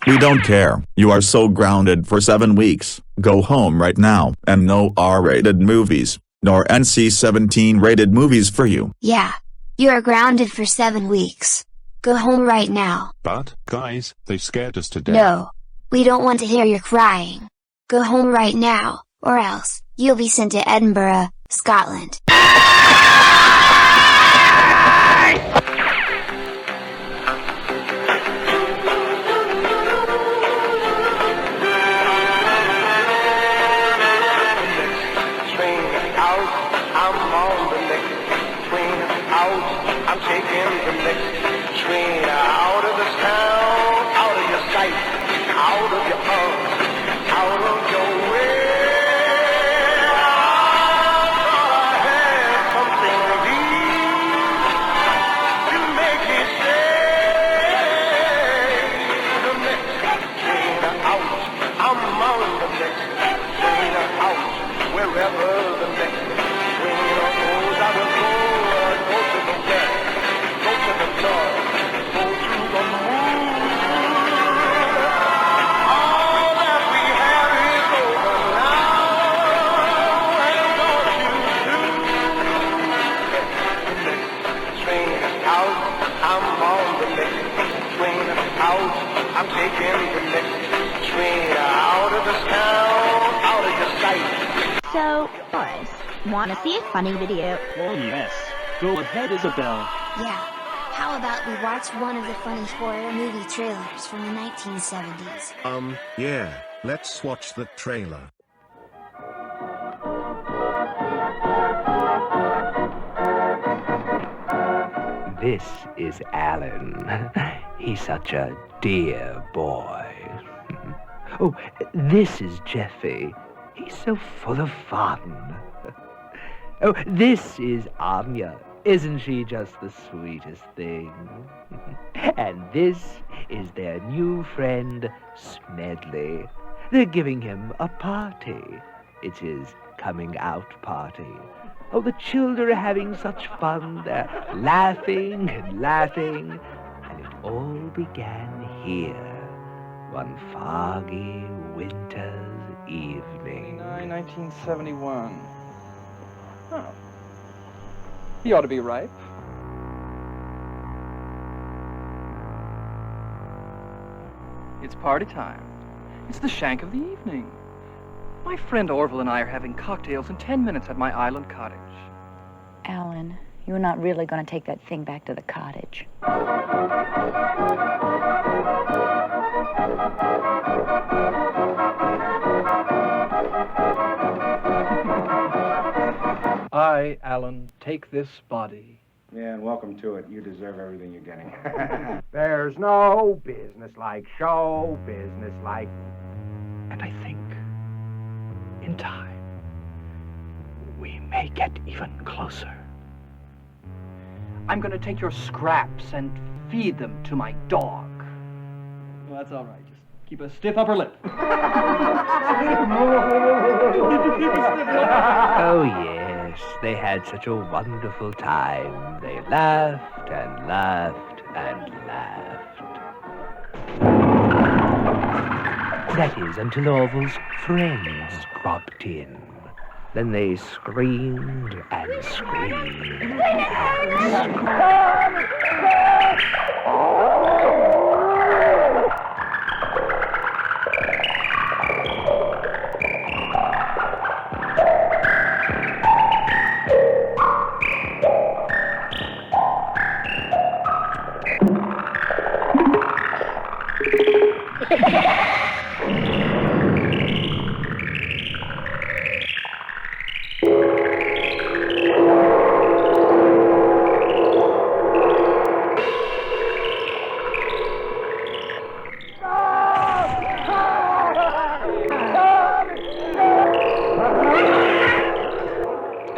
Speaker 28: We don't care. You are so grounded for 7 weeks. Go home right now, and no R-rated movies, nor NC-17 rated movies for you.
Speaker 21: Yeah. You are grounded for 7 weeks. Go home right now.
Speaker 26: But, guys, they scared us to death.
Speaker 21: No. We don't want to hear your crying. Go home right now, or else, you'll be sent to Edinburgh, Scotland.
Speaker 2: Wherever the next train goes, I will go to the west.
Speaker 3: So, boys, want to see a funny video?
Speaker 7: Oh, yes. Go ahead, Isabelle.
Speaker 21: Yeah. How about we watch one of the funny horror movie trailers from the 1970s?
Speaker 10: Yeah. Let's watch the trailer.
Speaker 9: This is Alan. He's such a dear boy. Oh, this is Jeffy. He's so full of fun. Oh, this is Anya. Isn't she just the sweetest thing? And this is their new friend, Smedley. They're giving him a party. It's his coming out party. Oh, the children are having such fun. They're laughing and laughing. And it all began here, one foggy winter's evening.
Speaker 12: 1971. Oh. He ought to be ripe. It's party time. It's the shank of the evening. My friend Orville and I are having cocktails in 10 minutes at my island cottage.
Speaker 13: Alan, you're not really going to take that thing back to the cottage.
Speaker 12: I, Alan, take this body.
Speaker 23: Yeah, and welcome to it. You deserve everything you're getting.
Speaker 24: There's no business like show business like...
Speaker 9: And I think, in time, we may get even closer.
Speaker 12: I'm going to take your scraps and feed them to my dog. Well, that's all right. Just keep a stiff upper lip.
Speaker 9: Oh, yes. They had such a wonderful time. They laughed and laughed and laughed. That is, until Orville's friends dropped in. Then they screamed and screamed and screamed.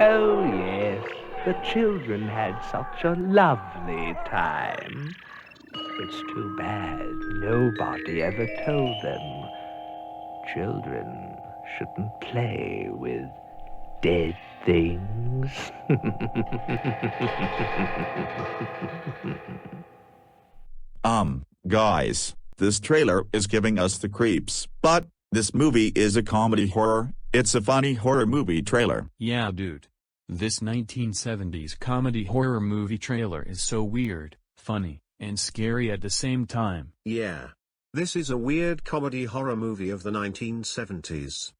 Speaker 9: Oh, yes, the children had such a lovely time. It's too bad nobody ever told them children shouldn't play with dead things.
Speaker 28: Guys, this trailer is giving us the creeps, but this movie is a comedy horror. It's a funny horror movie trailer.
Speaker 11: Yeah, dude. This 1970s comedy horror movie trailer is so weird, funny, and scary at the same time.
Speaker 10: Yeah. This is a weird comedy horror movie of the 1970s.